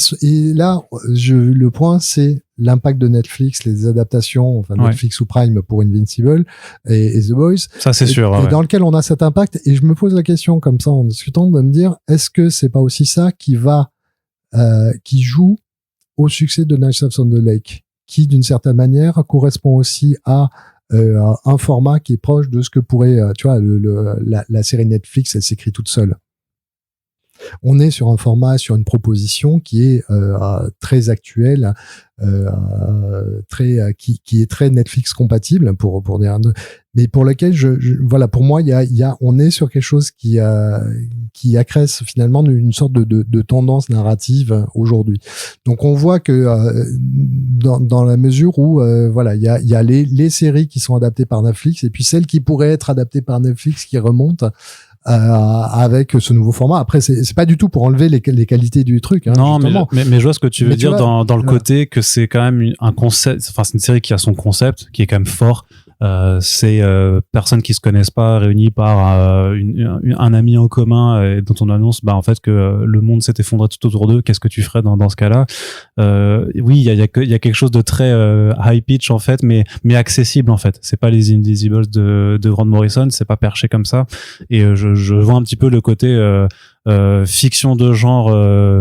là le point c'est l'impact de Netflix, les adaptations, Netflix ou Prime pour Invincible et The Boys,
ça c'est sûr,
et dans lequel on a cet impact. Et je me pose la question comme ça en discutant, de me dire, est-ce que c'est pas aussi ça qui joue au succès de Nice House on the Lake, qui d'une certaine manière correspond aussi à un format qui est proche de ce que pourrait, la série Netflix, elle s'écrit toute seule. On est sur un format, sur une proposition qui est très actuelle, qui est très Netflix compatible pour dire, mais pour lequel pour moi on est sur quelque chose qui accrèse finalement une sorte de tendance narrative aujourd'hui. Donc on voit que dans la mesure où il y a les séries qui sont adaptées par Netflix, et puis celles qui pourraient être adaptées par Netflix qui remontent avec ce nouveau format. Après, c'est pas du tout pour enlever les qualités du truc.
Non, mais je vois ce que tu veux dire dans le côté que c'est quand même un concept. Enfin, c'est une série qui a son concept, qui est quand même fort. C'est personnes qui se connaissent pas réunies par un ami en commun, et dont on annonce en fait que le monde s'est effondré tout autour d'eux. Qu'est-ce que tu ferais dans ce cas-là? Oui, il y a quelque chose de très high pitch en fait, mais accessible en fait. C'est pas les Invisibles de Grant Morrison, c'est pas perché comme ça. Et je vois un petit peu le côté fiction de genre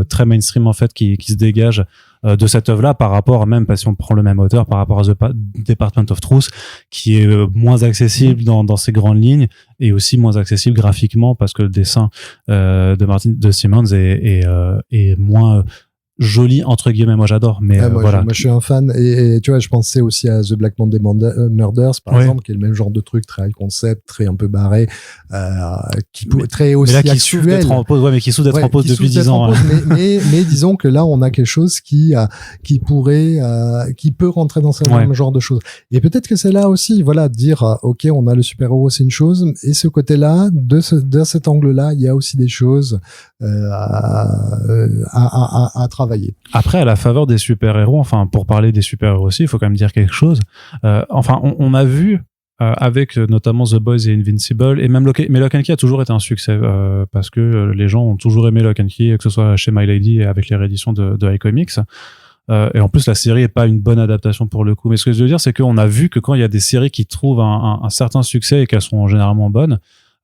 très mainstream en fait qui se dégage de cette œuvre-là par rapport à, même si on prend le même auteur, par rapport à The Department of Truth, qui est moins accessible dans ses grandes lignes, et aussi moins accessible graphiquement parce que le dessin de Simmons est moins joli entre guillemets. Moi j'adore, mais
moi je suis un fan, et tu vois, je pensais aussi à The Black Monday Murders par exemple, qui est le même genre de truc, très high concept, très un peu barré, qui très aussi
mais là, qui souffre d'être en pause, mais qui souffre d'être en pause depuis 10 ans.
Mais disons que là on a quelque chose qui peut rentrer dans ce même genre de choses. Et peut-être que c'est là aussi, de dire ok, on a le super-héros, c'est une chose, et ce côté-là, de cet angle-là, il y a aussi des choses à travailler.
Après, à la faveur des super-héros, pour parler des super-héros aussi, il faut quand même dire quelque chose. On a vu avec notamment The Boys et Invincible, et même Lock and Key a toujours été un succès parce que les gens ont toujours aimé Lock and Key, que ce soit chez My Lady et avec les rééditions de iComics. Et en plus, la série est pas une bonne adaptation pour le coup. Mais ce que je veux dire, c'est qu'on a vu que quand il y a des séries qui trouvent un certain succès et qu'elles sont généralement bonnes,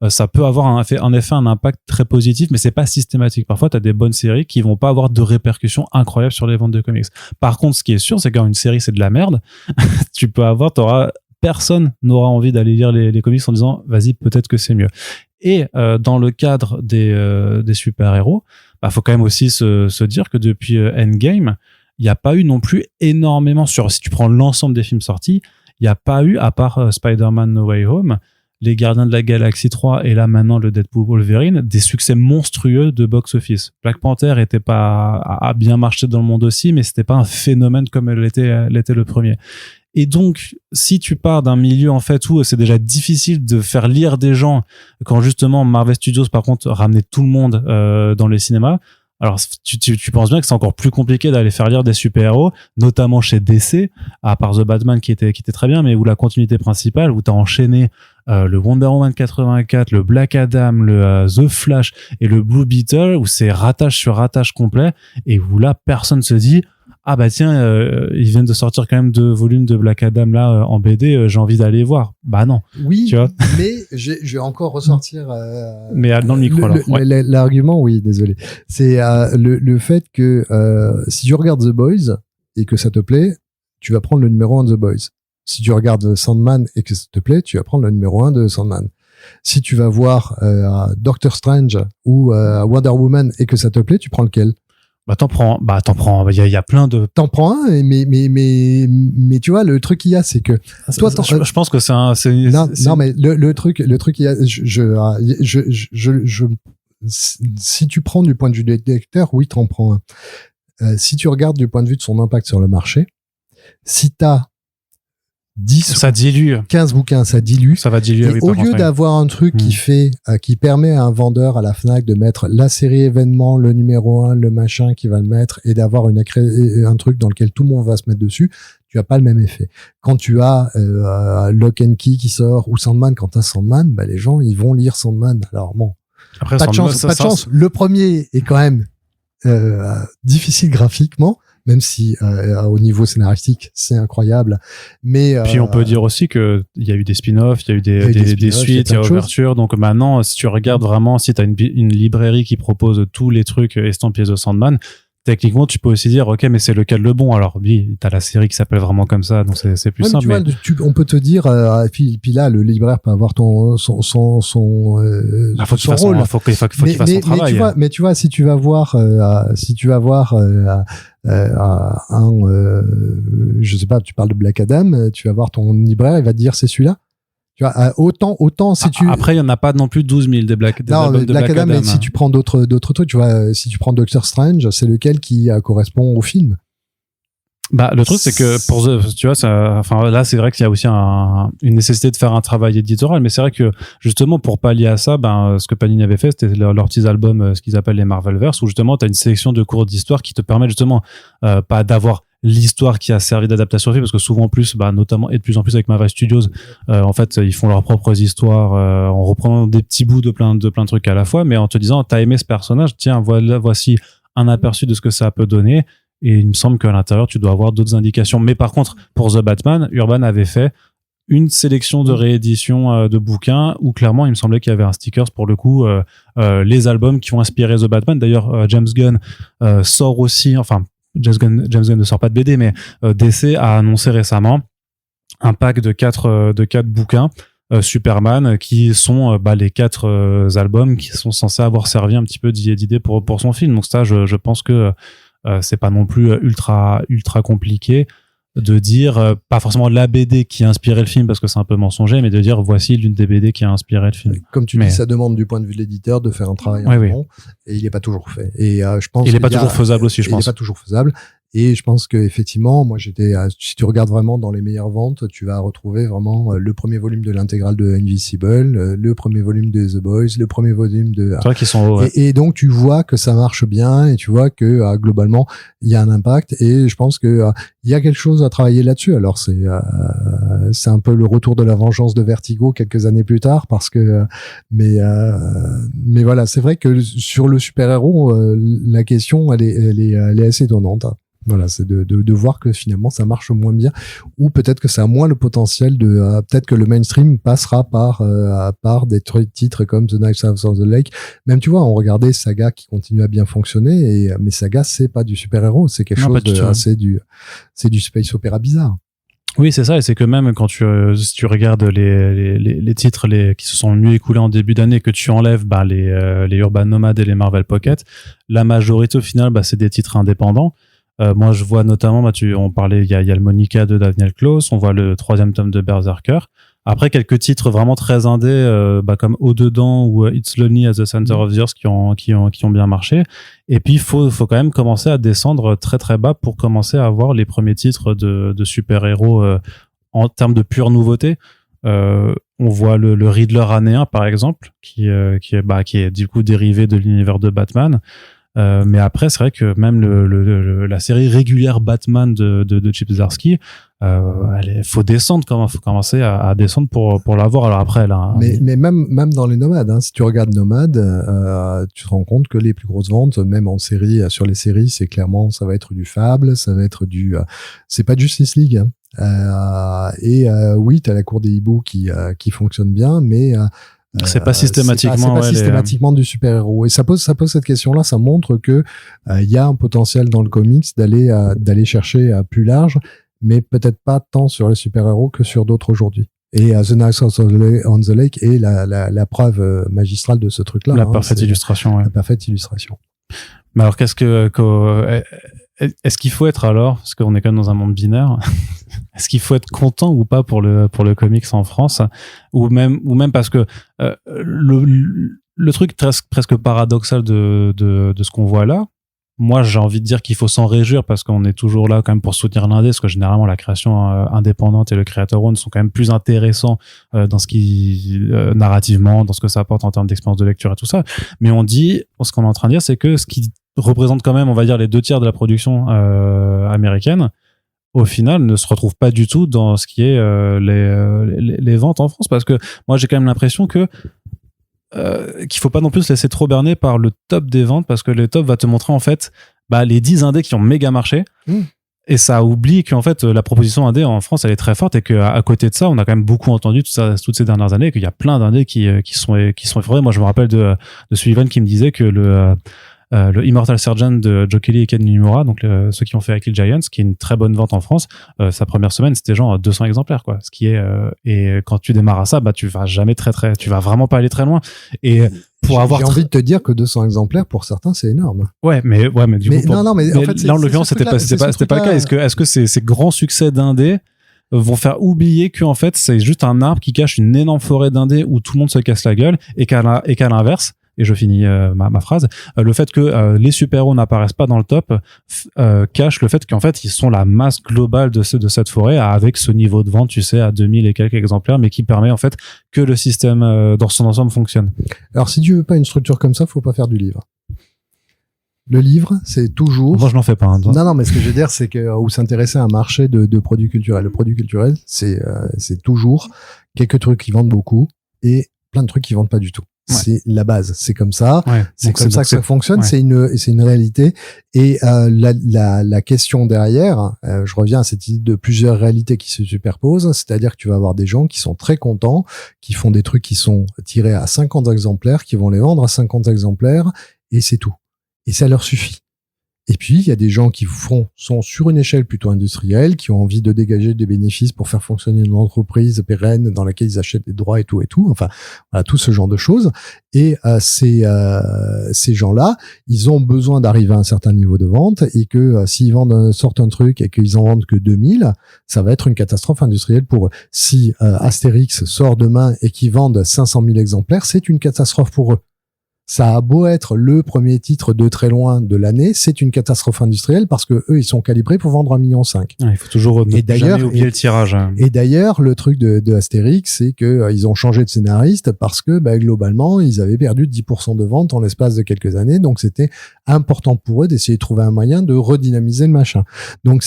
ça peut avoir en effet un impact très positif, mais c'est pas systématique. Parfois, tu as des bonnes séries qui vont pas avoir de répercussions incroyables sur les ventes de comics. Par contre, ce qui est sûr, c'est quand une série c'est de la merde, personne n'aura envie d'aller lire les comics en disant vas-y, peut-être que c'est mieux. Et dans le cadre des super-héros, faut quand même aussi se dire que depuis Endgame, il n'y a pas eu non plus énormément si tu prends l'ensemble des films sortis, il n'y a pas eu, à part Spider-Man No Way Home, les Gardiens de la Galaxie 3 et là maintenant le Deadpool Wolverine, des succès monstrueux de box-office. Black Panther a bien marché dans le monde aussi, mais c'était pas un phénomène comme l'était le premier. Et donc, si tu pars d'un milieu en fait où c'est déjà difficile de faire lire des gens, quand justement Marvel Studios par contre ramenait tout le monde dans les cinémas, alors tu penses bien que c'est encore plus compliqué d'aller faire lire des super-héros, notamment chez DC, à part The Batman qui était très bien, mais où la continuité principale, où t'as enchaîné le Wonder Woman 84, le Black Adam, le The Flash et le Blue Beetle, où c'est rattache sur rattache complet, et où là personne se dit ah bah tiens, ils viennent de sortir quand même 2 volumes de Black Adam là en BD, j'ai envie d'aller voir. Bah non.
Oui,
tu vois,
mais je vais encore ressortir.
Mais dans le micro là. Ouais.
L'argument, oui, désolé. C'est le fait que si tu regardes The Boys et que ça te plaît, tu vas prendre le numéro 1 de The Boys. Si tu regardes Sandman et que ça te plaît, tu vas prendre le numéro 1 de Sandman. Si tu vas voir Doctor Strange ou Wonder Woman et que ça te plaît, tu prends lequel?
T'en prends. Il y a plein de.
T'en prends un, mais tu vois, le truc qu'il y a, c'est que toi,
je pense que
non, mais le truc qu'il y a, si tu prends du point de vue des lecteurs, oui, t'en prends un. Si tu regardes du point de vue de son impact sur le marché, si t'as 10
ça dilue
15 bouquins, ça dilue.
Ça va diluer.
Et au lieu d'avoir un truc qui permet à un vendeur à la Fnac de mettre la série événement, le numéro 1, le machin qui va le mettre, et d'avoir un truc dans lequel tout le monde va se mettre dessus, tu as pas le même effet. Quand tu as Lock and Key qui sort ou Sandman, quand tu as Sandman, bah les gens ils vont lire Sandman. Alors bon,
après,
pas de chance. Le premier est quand même difficile graphiquement, même si au niveau scénaristique c'est incroyable, mais
puis on peut dire aussi que il y a eu des spin-offs, il y a eu des suites, il y a ouverture, donc maintenant si tu regardes vraiment, si tu as une librairie qui propose tous les trucs estampillés de Sandman, techniquement tu peux aussi dire ok, mais c'est lequel le bon. Alors oui, t'as la série qui s'appelle vraiment comme ça, donc c'est plus simple, mais
on peut te dire puis là le libraire peut avoir son rôle, faut
qu'il fasse son travail,
mais tu vois si tu vas voir je sais pas, tu parles de Black Adam, tu vas voir ton libraire, il va te dire c'est celui-là. Tu vois, autant si tu.
Après, il y en a pas non plus 12 000 des Black Adam.
Mais si tu prends d'autres trucs, tu vois, si tu prends Doctor Strange, c'est lequel qui correspond au film.
Le truc, c'est que tu vois, là, c'est vrai qu'il y a aussi une nécessité de faire un travail éditorial, mais c'est vrai que, justement, pour pallier à ça, ce que Panini avait fait, c'était leur petits albums, ce qu'ils appellent les Marvelverse, où justement, t'as une sélection de cours d'histoire qui te permet justement, pas d'avoir l'histoire qui a servi d'adaptation au film, parce que souvent plus, notamment et de plus en plus avec Marvel Studios, en fait, ils font leurs propres histoires, en reprenant des petits bouts de plein de trucs à la fois, mais en te disant, t'as aimé ce personnage, tiens, voici un aperçu de ce que ça peut donner. Et il me semble qu'à l'intérieur, tu dois avoir d'autres indications. Mais par contre, pour The Batman, Urban avait fait une sélection de rééditions de bouquins où clairement, il me semblait qu'il y avait un stickers pour le coup, les albums qui ont inspiré The Batman. D'ailleurs, James Gunn sort aussi, enfin, James Gunn ne sort pas de BD, mais DC a annoncé récemment un pack de 4 bouquins Superman qui sont les 4 albums qui sont censés avoir servi un petit peu d'idée pour son film. Donc ça, je pense que c'est pas non plus ultra compliqué de dire pas forcément la BD qui a inspiré le film parce que c'est un peu mensonger, mais de dire voici l'une des BD qui a inspiré le film.
Comme tu dis, ça demande du point de vue de l'éditeur de faire un travail en amont, et il n'est pas toujours fait. Et je pense
il n'est pas toujours faisable aussi, je pense.
Il n'est pas toujours faisable. Et je pense que effectivement, moi si tu regardes vraiment dans les meilleures ventes, tu vas retrouver vraiment le premier volume de l'intégrale de Invincible, le premier volume de The Boys, le premier volume de.
C'est vrai qu'ils sont hauts, ouais.
Et donc tu vois que ça marche bien et tu vois que globalement il y a un impact, et je pense que il y a quelque chose à travailler là-dessus. Alors c'est c'est un peu le retour de la vengeance de Vertigo quelques années plus tard, parce que mais voilà, c'est vrai que sur le super-héros, la question elle est assez étonnante. Voilà, c'est de voir que finalement ça marche moins bien, ou peut-être que ça a moins le potentiel de peut-être que le mainstream passera par des titres comme The Knives Out of the Lake. Même tu vois, on regardait Saga qui continue à bien fonctionner, mais Saga c'est pas du super-héros, c'est quelque chose c'est du space opéra bizarre.
Oui, c'est ça, et c'est que même quand si tu regardes les titres qui se sont le mieux écoulés en début d'année, que tu enlèves les Urban Nomad et les Marvel Pocket, la majorité au final c'est des titres indépendants. Moi, je vois notamment, on parlait, il y a le Monica de Daniel Close, on voit le 3e tome de Berserker. Après, quelques titres vraiment très indés, comme Au-dedans ou It's Lonely at the Center of the Earth qui ont bien marché. Et puis, faut quand même commencer à descendre très très bas pour commencer à avoir les premiers titres de super-héros en termes de pure nouveauté. On voit le Riddler année 1, par exemple, qui est du coup dérivé de l'univers de Batman. Mais après, c'est vrai que même la série régulière Batman de Chip Zdarsky, faut descendre, faut commencer à descendre pour l'avoir. Alors après, là.
Mais même dans les Nomades, si tu regardes Nomades, tu te rends compte que les plus grosses ventes, même en série, sur les séries, c'est clairement, ça va être du Fable, ça va être c'est pas Justice League. Oui, t'as la cour des hiboux qui fonctionne bien, mais
c'est pas systématiquement,
c'est pas systématiquement du super-héros. Et ça pose cette question-là. Ça montre que il y a un potentiel dans le comics d'aller chercher plus large, mais peut-être pas tant sur les super-héros que sur d'autres aujourd'hui. Et The Knives on the Lake est la preuve magistrale de ce truc-là.
La parfaite illustration. Ouais.
La parfaite illustration.
Mais alors, est-ce qu'il faut être alors, parce qu'on est quand même dans un monde binaire, est-ce qu'il faut être content ou pas pour le comics en France, ou même parce que le truc presque paradoxal de ce qu'on voit là, moi j'ai envie de dire qu'il faut s'en réjouir parce qu'on est toujours là quand même pour soutenir l'indé, parce que généralement la création indépendante et le creator own sont quand même plus intéressants dans ce qui narrativement, dans ce que ça apporte en termes d'expérience de lecture et tout ça. Mais ce qu'on est en train de dire, c'est que ce qui représente quand même, on va dire, les 2/3 de la production américaine, au final, ne se retrouve pas du tout dans ce qui est les ventes en France, parce que moi j'ai quand même l'impression que qu'il faut pas non plus se laisser trop berner par le top des ventes, parce que le top va te montrer en fait les 10 indés qui ont méga marché. Et ça oublie qu'en fait la proposition indé en France elle est très forte, et qu'à côté de ça on a quand même beaucoup entendu toutes ces dernières années qu'il y a plein d'indés qui sont effondrés. Moi je me rappelle de Sullivan qui me disait que le Immortal Surgeon de Joe Kelly et Ken Nimura, donc ceux qui ont fait Kill Giants, qui est une très bonne vente en France, sa première semaine c'était genre 200 exemplaires quoi, ce qui est et quand tu démarres à ça tu vas jamais tu vas vraiment pas aller très loin. Et
j'ai envie de te dire que 200 exemplaires pour certains c'est énorme.
Ouais mais du coup
mais en fait,
là en l'occurrence c'était pas le cas. Est-ce que ces grands succès d'indé vont faire oublier que en fait c'est juste un arbre qui cache une énorme forêt d'indé où tout le monde se casse la gueule, et qu'à l'inverse, et je finis ma phrase, le fait que les super-héros n'apparaissent pas dans le top cache le fait qu'en fait ils sont la masse globale de cette forêt, avec ce niveau de vente, tu sais, à 2000 et quelques exemplaires, mais qui permet en fait que le système dans son ensemble fonctionne.
Alors si tu veux pas une structure comme ça, faut pas faire du livre. Le livre, c'est toujours...
Moi, je n'en fais pas.
Non, mais ce que je veux dire, c'est que ou s'intéresser à un marché de produits culturels. Le produit culturel, c'est toujours quelques trucs qui vendent beaucoup et plein de trucs qui vendent pas du tout. Ouais. C'est la base, c'est comme ça, c'est comme ça que ça fonctionne, c'est une réalité. Et la question derrière, je reviens à cette idée de plusieurs réalités qui se superposent, c'est-à-dire que tu vas avoir des gens qui sont très contents, qui font des trucs qui sont tirés à 50 exemplaires, qui vont les vendre à 50 exemplaires, et c'est tout. Et ça leur suffit. Et puis, il y a des gens qui sont sur une échelle plutôt industrielle, qui ont envie de dégager des bénéfices pour faire fonctionner une entreprise pérenne dans laquelle ils achètent des droits et tout. Enfin, voilà, tout ce genre de choses. Et ces gens-là, ils ont besoin d'arriver à un certain niveau de vente, et que s'ils sortent un truc et qu'ils en vendent que 2000, ça va être une catastrophe industrielle pour eux. Si Astérix sort demain et qu'ils vendent 500 000 exemplaires, c'est une catastrophe pour eux. Ça a beau être le premier titre de très loin de l'année, c'est une catastrophe industrielle parce que eux, ils sont calibrés pour vendre 1,5 million.
Il faut toujours jamais oublier le tirage.
Et d'ailleurs, le truc de Astérix, c'est que ils ont changé de scénariste parce que globalement, ils avaient perdu 10% de ventes en l'espace de quelques années. Donc, c'était important pour eux d'essayer de trouver un moyen de redynamiser le machin. Donc,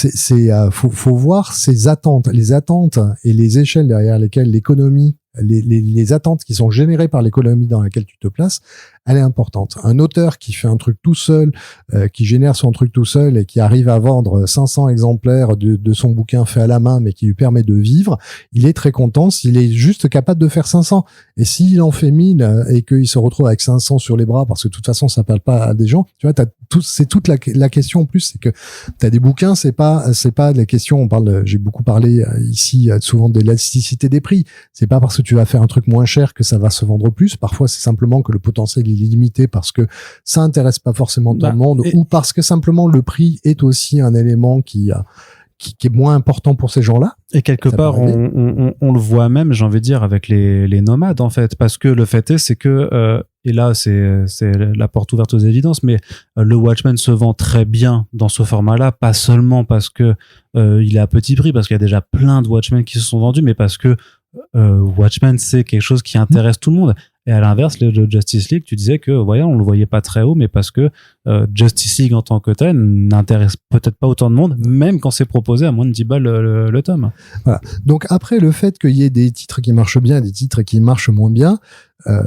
faut voir ces attentes, les attentes et les échelles derrière lesquelles l'économie, les attentes qui sont générées par l'économie dans laquelle tu te places, elle est importante. Un auteur qui fait un truc tout seul, qui génère son truc tout seul et qui arrive à vendre 500 exemplaires de son bouquin fait à la main, mais qui lui permet de vivre, il est très content s'il est juste capable de faire 500. Et s'il en fait 1000 et qu'il se retrouve avec 500 sur les bras, parce que de toute façon, ça parle pas à des gens, tu vois, c'est toute la question en plus, c'est que t'as des bouquins, c'est pas la question, j'ai beaucoup parlé ici souvent de l'élasticité des prix. C'est pas parce que tu vas faire un truc moins cher que ça va se vendre plus. Parfois, c'est simplement que le potentiel il est limité parce que ça intéresse pas forcément tout le monde, ou parce que simplement le prix est aussi un élément qui est moins important pour ces gens-là.
Et quelque part, on le voit même, j'ai envie de dire, avec les nomades, en fait, parce que le fait c'est que, et là, c'est la porte ouverte aux évidences, mais le Watchmen se vend très bien dans ce format-là, pas seulement parce que il est à petit prix, parce qu'il y a déjà plein de Watchmen qui se sont vendus, mais parce que Watchmen, c'est quelque chose qui intéresse tout le monde. Et à l'inverse, le Justice League, tu disais que, on le voyait pas très haut, mais parce que Justice League en tant que tel n'intéresse peut-être pas autant de monde, même quand c'est proposé à moins de 10 balles le tome.
Voilà. Donc après, le fait qu'il y ait des titres qui marchent bien, des titres qui marchent moins bien,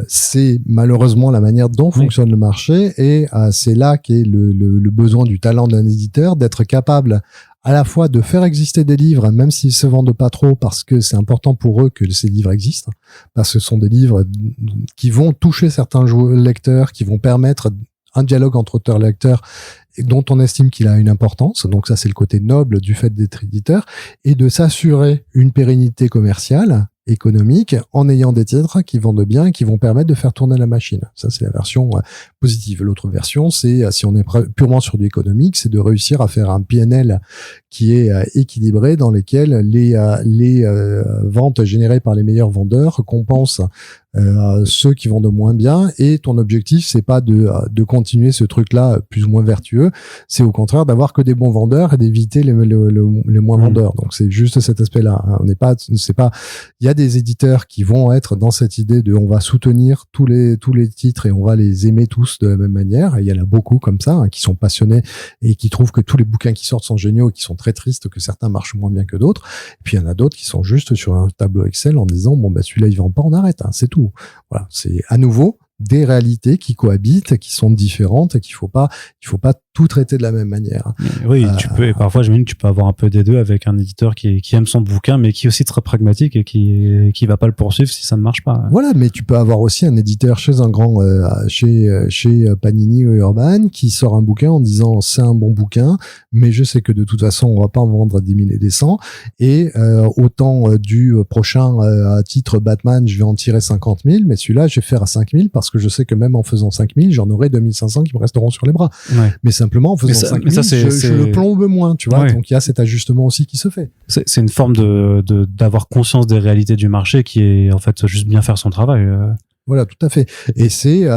c'est malheureusement la manière dont fonctionne le marché, et c'est là qu'est le besoin du talent d'un éditeur, d'être capable à la fois de faire exister des livres, même s'ils se vendent pas trop, parce que c'est important pour eux que ces livres existent, parce que ce sont des livres qui vont toucher certains lecteurs, qui vont permettre un dialogue entre auteur et lecteur, dont on estime qu'il a une importance. Donc ça, c'est le côté noble du fait d'être éditeur, et de s'assurer une pérennité commerciale, économique, en ayant des titres qui vendent bien et qui vont permettre de faire tourner la machine. Ça, c'est la version positive. L'autre version, c'est, si on est purement sur du économique, c'est de réussir à faire un PNL qui est équilibré, dans lesquels les ventes générées par les meilleurs vendeurs compensent ceux qui vendent moins bien, et ton objectif, c'est pas de continuer ce truc-là plus ou moins vertueux, c'est au contraire d'avoir que des bons vendeurs et d'éviter les moins vendeurs. Donc c'est juste cet aspect-là. Il y a des éditeurs qui vont être dans cette idée de on va soutenir tous les titres et on va les aimer tous de la même manière. Et il y en a beaucoup comme ça, qui sont passionnés et qui trouvent que tous les bouquins qui sortent sont géniaux, et qui sont très tristes que certains marchent moins bien que d'autres. Et puis il y en a d'autres qui sont juste sur un tableau Excel en disant celui-là il vend pas, on arrête, c'est tout. Voilà, c'est à nouveau des réalités qui cohabitent, qui sont différentes, et qu'il faut pas tout traiter de la même manière.
Oui, tu peux, et parfois, j'imagine, tu peux avoir un peu des deux avec un éditeur qui aime son bouquin, mais qui est aussi très pragmatique et qui va pas le poursuivre si ça ne marche pas.
Voilà, mais tu peux avoir aussi un éditeur chez un grand, chez Panini ou Urban, qui sort un bouquin en disant c'est un bon bouquin, mais je sais que de toute façon, on va pas en vendre 10 000 et des 100, et autant du prochain titre Batman, je vais en tirer 50 000, mais celui-là, je vais faire à 5 000 parce que je sais que même en faisant 5 000, j'en aurai 2 500 qui me resteront sur les bras. Ouais. Mais simplement, en faisant 5 000, je le plombe moins, tu vois. Ouais. Donc, il y a cet ajustement aussi qui se fait.
C'est une forme d'avoir conscience des réalités du marché qui est, en fait, juste bien faire son travail.
Voilà, tout à fait. Et c'est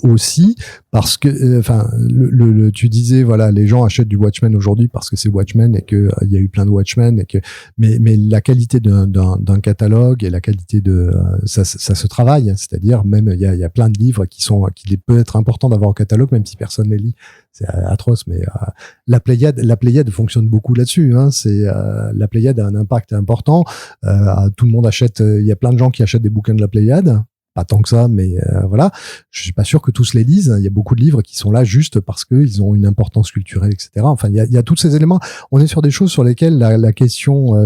aussi parce que, tu disais, voilà, les gens achètent du Watchmen aujourd'hui parce que c'est Watchmen et que il y a eu plein de Watchmen et que, mais la qualité d'un catalogue et la qualité ça se travaille. C'est-à-dire même il y a plein de livres qu'il peut être important d'avoir au catalogue même si personne les lit. C'est atroce, mais la Pléiade fonctionne beaucoup là-dessus. La Pléiade a un impact important. Tout le monde achète. Il y a plein de gens qui achètent des bouquins de la Pléiade. Pas tant que ça, mais voilà. Je suis pas sûr que tous les lisent. Il y a beaucoup de livres qui sont là juste parce qu'ils ont une importance culturelle, etc. Enfin, il y a tous ces éléments. On est sur des choses sur lesquelles la question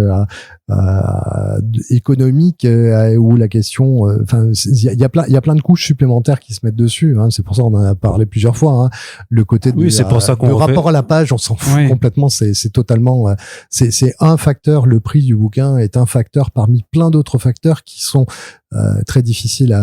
économique ou la question, il y a plein de couches supplémentaires qui se mettent dessus. C'est pour ça qu'on en a parlé plusieurs fois. Le côté
c'est pour ça qu'on
le rapport à la page, on s'en fout complètement. C'est totalement, c'est un facteur. Le prix du bouquin est un facteur parmi plein d'autres facteurs qui sont très difficiles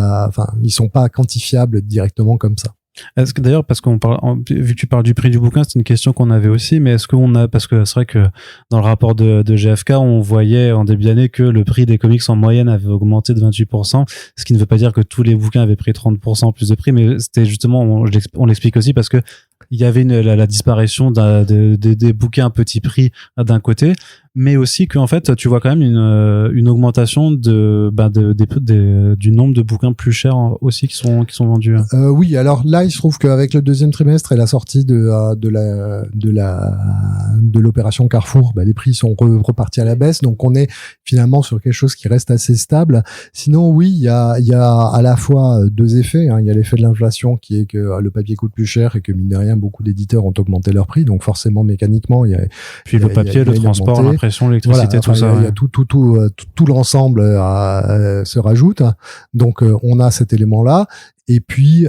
ils sont pas quantifiables directement comme ça.
Est-ce que d'ailleurs, parce qu'on parle, vu que tu parles du prix du bouquin, c'est une question qu'on avait aussi, mais est-ce qu'on a, parce que c'est vrai que dans le rapport de GFK, on voyait en début d'année que le prix des comics en moyenne avait augmenté de 28%, ce qui ne veut pas dire que tous les bouquins avaient pris 30% plus de prix, mais c'était justement, on l'explique aussi parce que il y avait la disparition des bouquins à petit prix d'un côté, mais aussi qu'en fait, tu vois quand même une augmentation du nombre de bouquins plus chers aussi qui sont vendus.
Oui, alors là, il se trouve qu'avec le deuxième trimestre et la sortie de l'opération Carrefour, les prix sont repartis à la baisse, donc on est finalement sur quelque chose qui reste assez stable. Sinon, oui, il y a à la fois deux effets. Il y a l'effet de l'inflation qui est que le papier coûte plus cher et que mine de rien, beaucoup d'éditeurs ont augmenté leur prix, donc forcément mécaniquement, il y a
puis le papier, le transport, l'impression, l'électricité, tout ça.
Il y a tout l'ensemble se rajoute. Donc on a cet élément-là. Et puis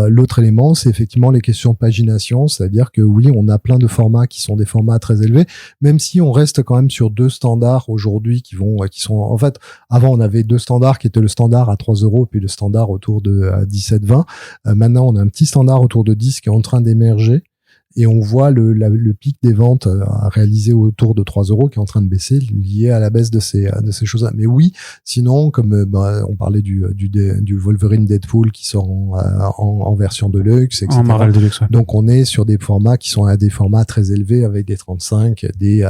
l'autre élément, c'est effectivement les questions de pagination, c'est-à-dire que oui, on a plein de formats qui sont des formats très élevés, même si on reste quand même sur deux standards aujourd'hui qui sont en fait, avant on avait deux standards qui étaient le standard à 3 €, puis le standard autour de 17-20. Maintenant on a un petit standard autour de 10 qui est en train d'émerger. Et on voit le pic des ventes réalisé autour de 3 € qui est en train de baisser, lié à la baisse de ces choses-là. Mais oui, sinon, comme on parlait du Wolverine Deadpool qui sort en version de luxe, etc.
En Marvel de luxe, ouais.
Donc on est sur des formats qui sont à des formats très élevés avec des 35, des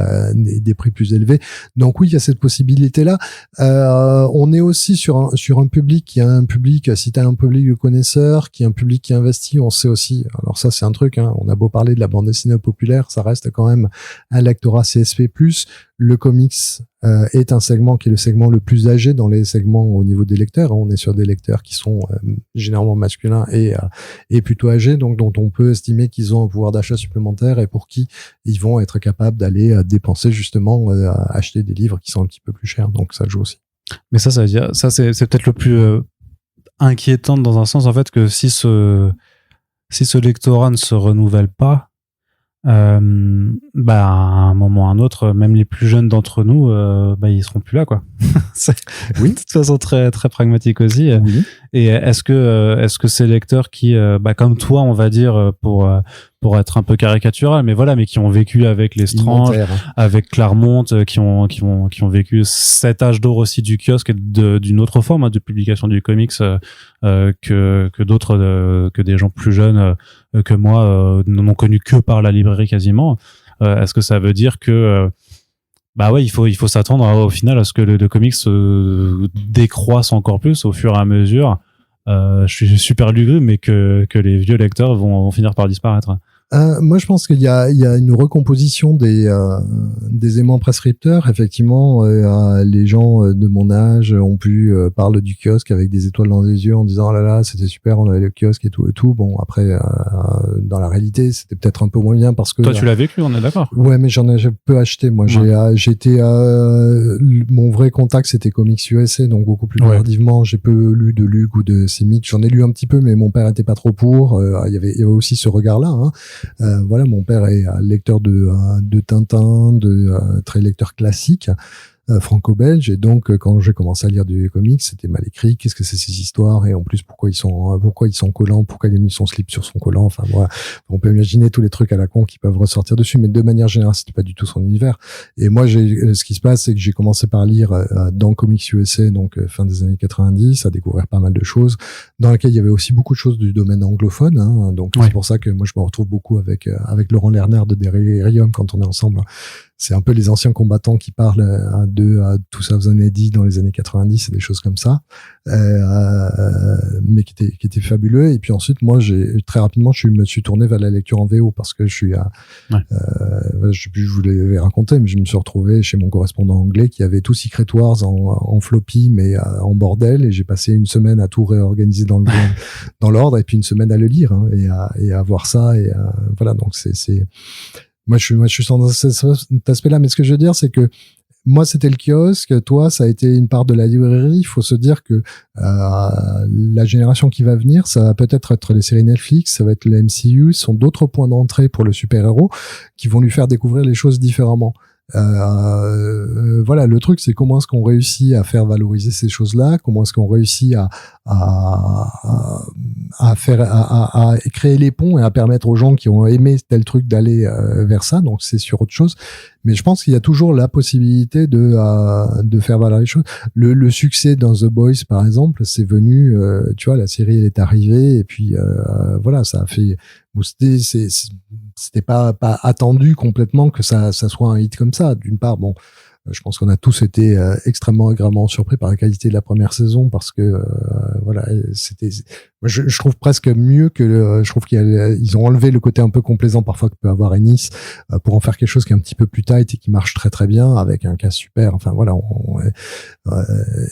prix plus élevés. Donc oui, il y a cette possibilité-là. On est aussi sur un public qui a un public, si t'as un public de connaisseurs, qui a un public qui investit, on sait aussi. Alors ça, c'est un truc, on a beau parler de la bande dessinée populaire, ça reste quand même un lectorat CSP+. Le comics est un segment qui est le segment le plus âgé dans les segments au niveau des lecteurs. On est sur des lecteurs qui sont généralement masculins et plutôt âgés, donc dont on peut estimer qu'ils ont un pouvoir d'achat supplémentaire et pour qui ils vont être capables d'aller dépenser justement, acheter des livres qui sont un petit peu plus chers. Donc ça joue aussi.
Mais ça veut dire, ça c'est peut-être le plus inquiétant dans un sens en fait, que si ce lectorat ne se renouvelle pas, à un moment ou à un autre, même les plus jeunes d'entre nous, ils seront plus là, quoi. Oui. De toute façon, très, très pragmatique aussi. Oui. Et est-ce que ces lecteurs qui, comme toi, on va dire, pour être un peu caricatural, mais qui ont vécu avec les Strange, avec Claremont, qui ont vécu cet âge d'or aussi du kiosque et d'une autre forme de publication du comics que d'autres, que des gens plus jeunes que moi n'ont connu que par la librairie quasiment. Est-ce que ça veut dire que il faut s'attendre au final à ce que le comics décroisse encore plus au fur et à mesure. Je suis super lugubre, mais que les vieux lecteurs vont finir par disparaître.
Moi, je pense qu'il y a une recomposition des aimants prescripteurs. Effectivement, les gens de mon âge ont pu parler du kiosque avec des étoiles dans les yeux en disant « Oh là là, c'était super, on avait le kiosque et tout et tout ». Bon, après, dans la réalité, c'était peut-être un peu moins bien parce que...
Toi, tu l'as vécu, on est d'accord.
Ouais, mais j'en ai peu acheté. Moi, mon vrai contact, c'était Comics USA, donc beaucoup plus tardivement. J'ai peu lu de Luc ou de Simic. J'en ai lu un petit peu, mais mon père était pas trop pour. Il y avait aussi ce regard-là, mon père est lecteur de Tintin, très lecteur classique, franco-belge, et donc quand j'ai commencé à lire du comics, c'était mal écrit. Qu'est-ce que c'est ces histoires? Et en plus, pourquoi ils sont collants? Pourquoi il a mis son slip sur son collant? Enfin voilà, on peut imaginer tous les trucs à la con qui peuvent ressortir dessus, mais de manière générale, c'était pas du tout son univers. Et moi, ce qui se passe, c'est que j'ai commencé par lire dans Comics USA, donc fin des années 90, à découvrir pas mal de choses, dans lesquelles il y avait aussi beaucoup de choses du domaine anglophone. Donc c'est pour ça que moi, je me retrouve beaucoup avec Laurent Lerner de Delirium quand on est ensemble. C'est un peu les anciens combattants qui parlent de 2000 dans les années 90 et des choses comme ça, mais qui étaient fabuleux. Et puis ensuite, moi, très rapidement, je me suis tourné vers la lecture en VO parce que je sais plus, je vous l'avais raconté, mais je me suis retrouvé chez mon correspondant anglais qui avait tout Secret Wars en floppy, mais en bordel, et j'ai passé une semaine à tout réorganiser dans l'ordre, et puis une semaine à le lire et à voir ça, et voilà. Donc moi, je suis dans cet aspect-là, mais ce que je veux dire, c'est que moi, c'était le kiosque, toi, ça a été une part de la librairie. Il faut se dire que la génération qui va venir, ça va peut-être être les séries Netflix, ça va être le MCU, ce sont d'autres points d'entrée pour le super-héros qui vont lui faire découvrir les choses différemment. Voilà, le truc, c'est comment est-ce qu'on réussit à faire valoriser ces choses-là, comment est-ce qu'on réussit à créer les ponts et à permettre aux gens qui ont aimé tel truc d'aller vers ça. Donc c'est sur autre chose. Mais je pense qu'il y a toujours la possibilité de faire valoir les choses. Le succès dans The Boys, par exemple, c'est venu, tu vois, la série elle est arrivée et puis voilà, ça a fait. C'était pas attendu complètement que ça soit un hit comme ça. D'une part, bon, je pense qu'on a tous été extrêmement agréablement surpris par la qualité de la première saison parce que voilà, c'était. Moi, je trouve presque mieux que je trouve qu'ils ont enlevé le côté un peu complaisant parfois que peut avoir Ennis pour en faire quelque chose qui est un petit peu plus tight et qui marche très très bien avec un cast super. Enfin voilà,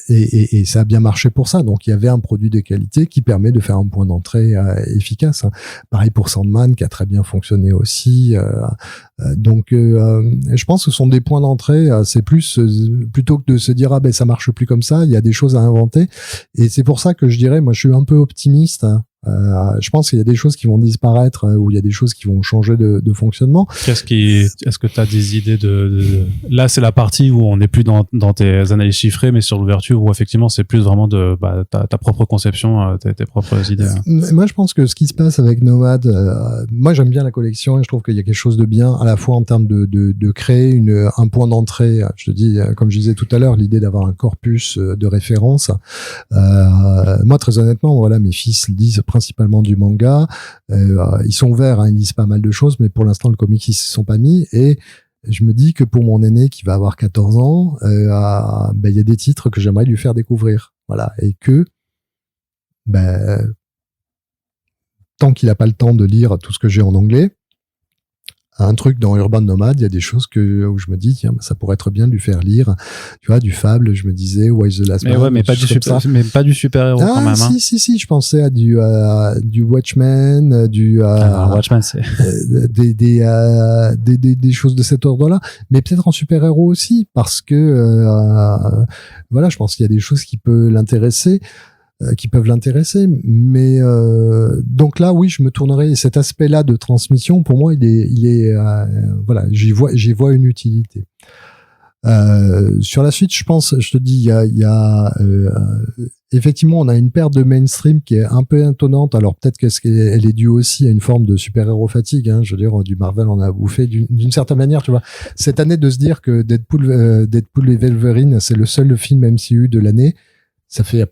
et ça a bien marché pour ça. Donc il y avait un produit de qualité qui permet de faire un point d'entrée efficace. Hein. Pareil pour Sandman qui a très bien fonctionné aussi. Donc je pense que ce sont des points d'entrée. C'est plus plutôt que de se dire ah ben ça marche plus comme ça. Il y a des choses à inventer. Et c'est pour ça que je dirais, moi je suis un peu optimiste. Je pense qu'il y a des choses qui vont disparaître ou il y a des choses qui vont changer de fonctionnement.
Est-ce que tu as des idées là c'est la partie où on n'est plus dans tes analyses chiffrées mais sur l'ouverture où effectivement c'est plus vraiment de ta propre conception, tes propres idées.
Moi je pense que ce qui se passe avec Nomad, moi j'aime bien la collection et je trouve qu'il y a quelque chose de bien à la fois en termes de créer un point d'entrée. Je te dis, comme je disais tout à l'heure, l'idée d'avoir un corpus de référence. Moi très honnêtement, voilà, mes fils lisent principalement du manga. Ils sont ouverts, hein, ils lisent pas mal de choses, mais pour l'instant, le comics, ils se sont pas mis. Et je me dis que pour mon aîné qui va avoir 14 ans, il y a des titres que j'aimerais lui faire découvrir. Voilà. Et que, tant qu'il a pas le temps de lire tout ce que j'ai en anglais, un truc dans Urban Nomad, il y a des choses où je me dis tiens, ça pourrait être bien de lui faire lire, tu vois, du Fable, je me disais Why the Last Man,
mais pas du super héros quand même.
Si, je pensais à du Watchmen,
Watchmen c'est
des choses de cet ordre-là, mais peut-être en super héros aussi parce que voilà, je pense qu'il y a des choses qui peuvent l'intéresser, mais donc là oui je me tournerai, cet aspect-là de transmission pour moi il est voilà, j'y vois une utilité. Sur la suite, je pense, je te dis, il y a effectivement, on a une perte de mainstream qui est un peu étonnante. Alors peut-être qu'elle est due aussi à une forme de super-héros fatigue. Hein. Je veux dire, du Marvel, on a bouffé d'une certaine manière, tu vois. Cette année, de se dire que Deadpool et Wolverine, c'est le seul film MCU de l'année, ça fait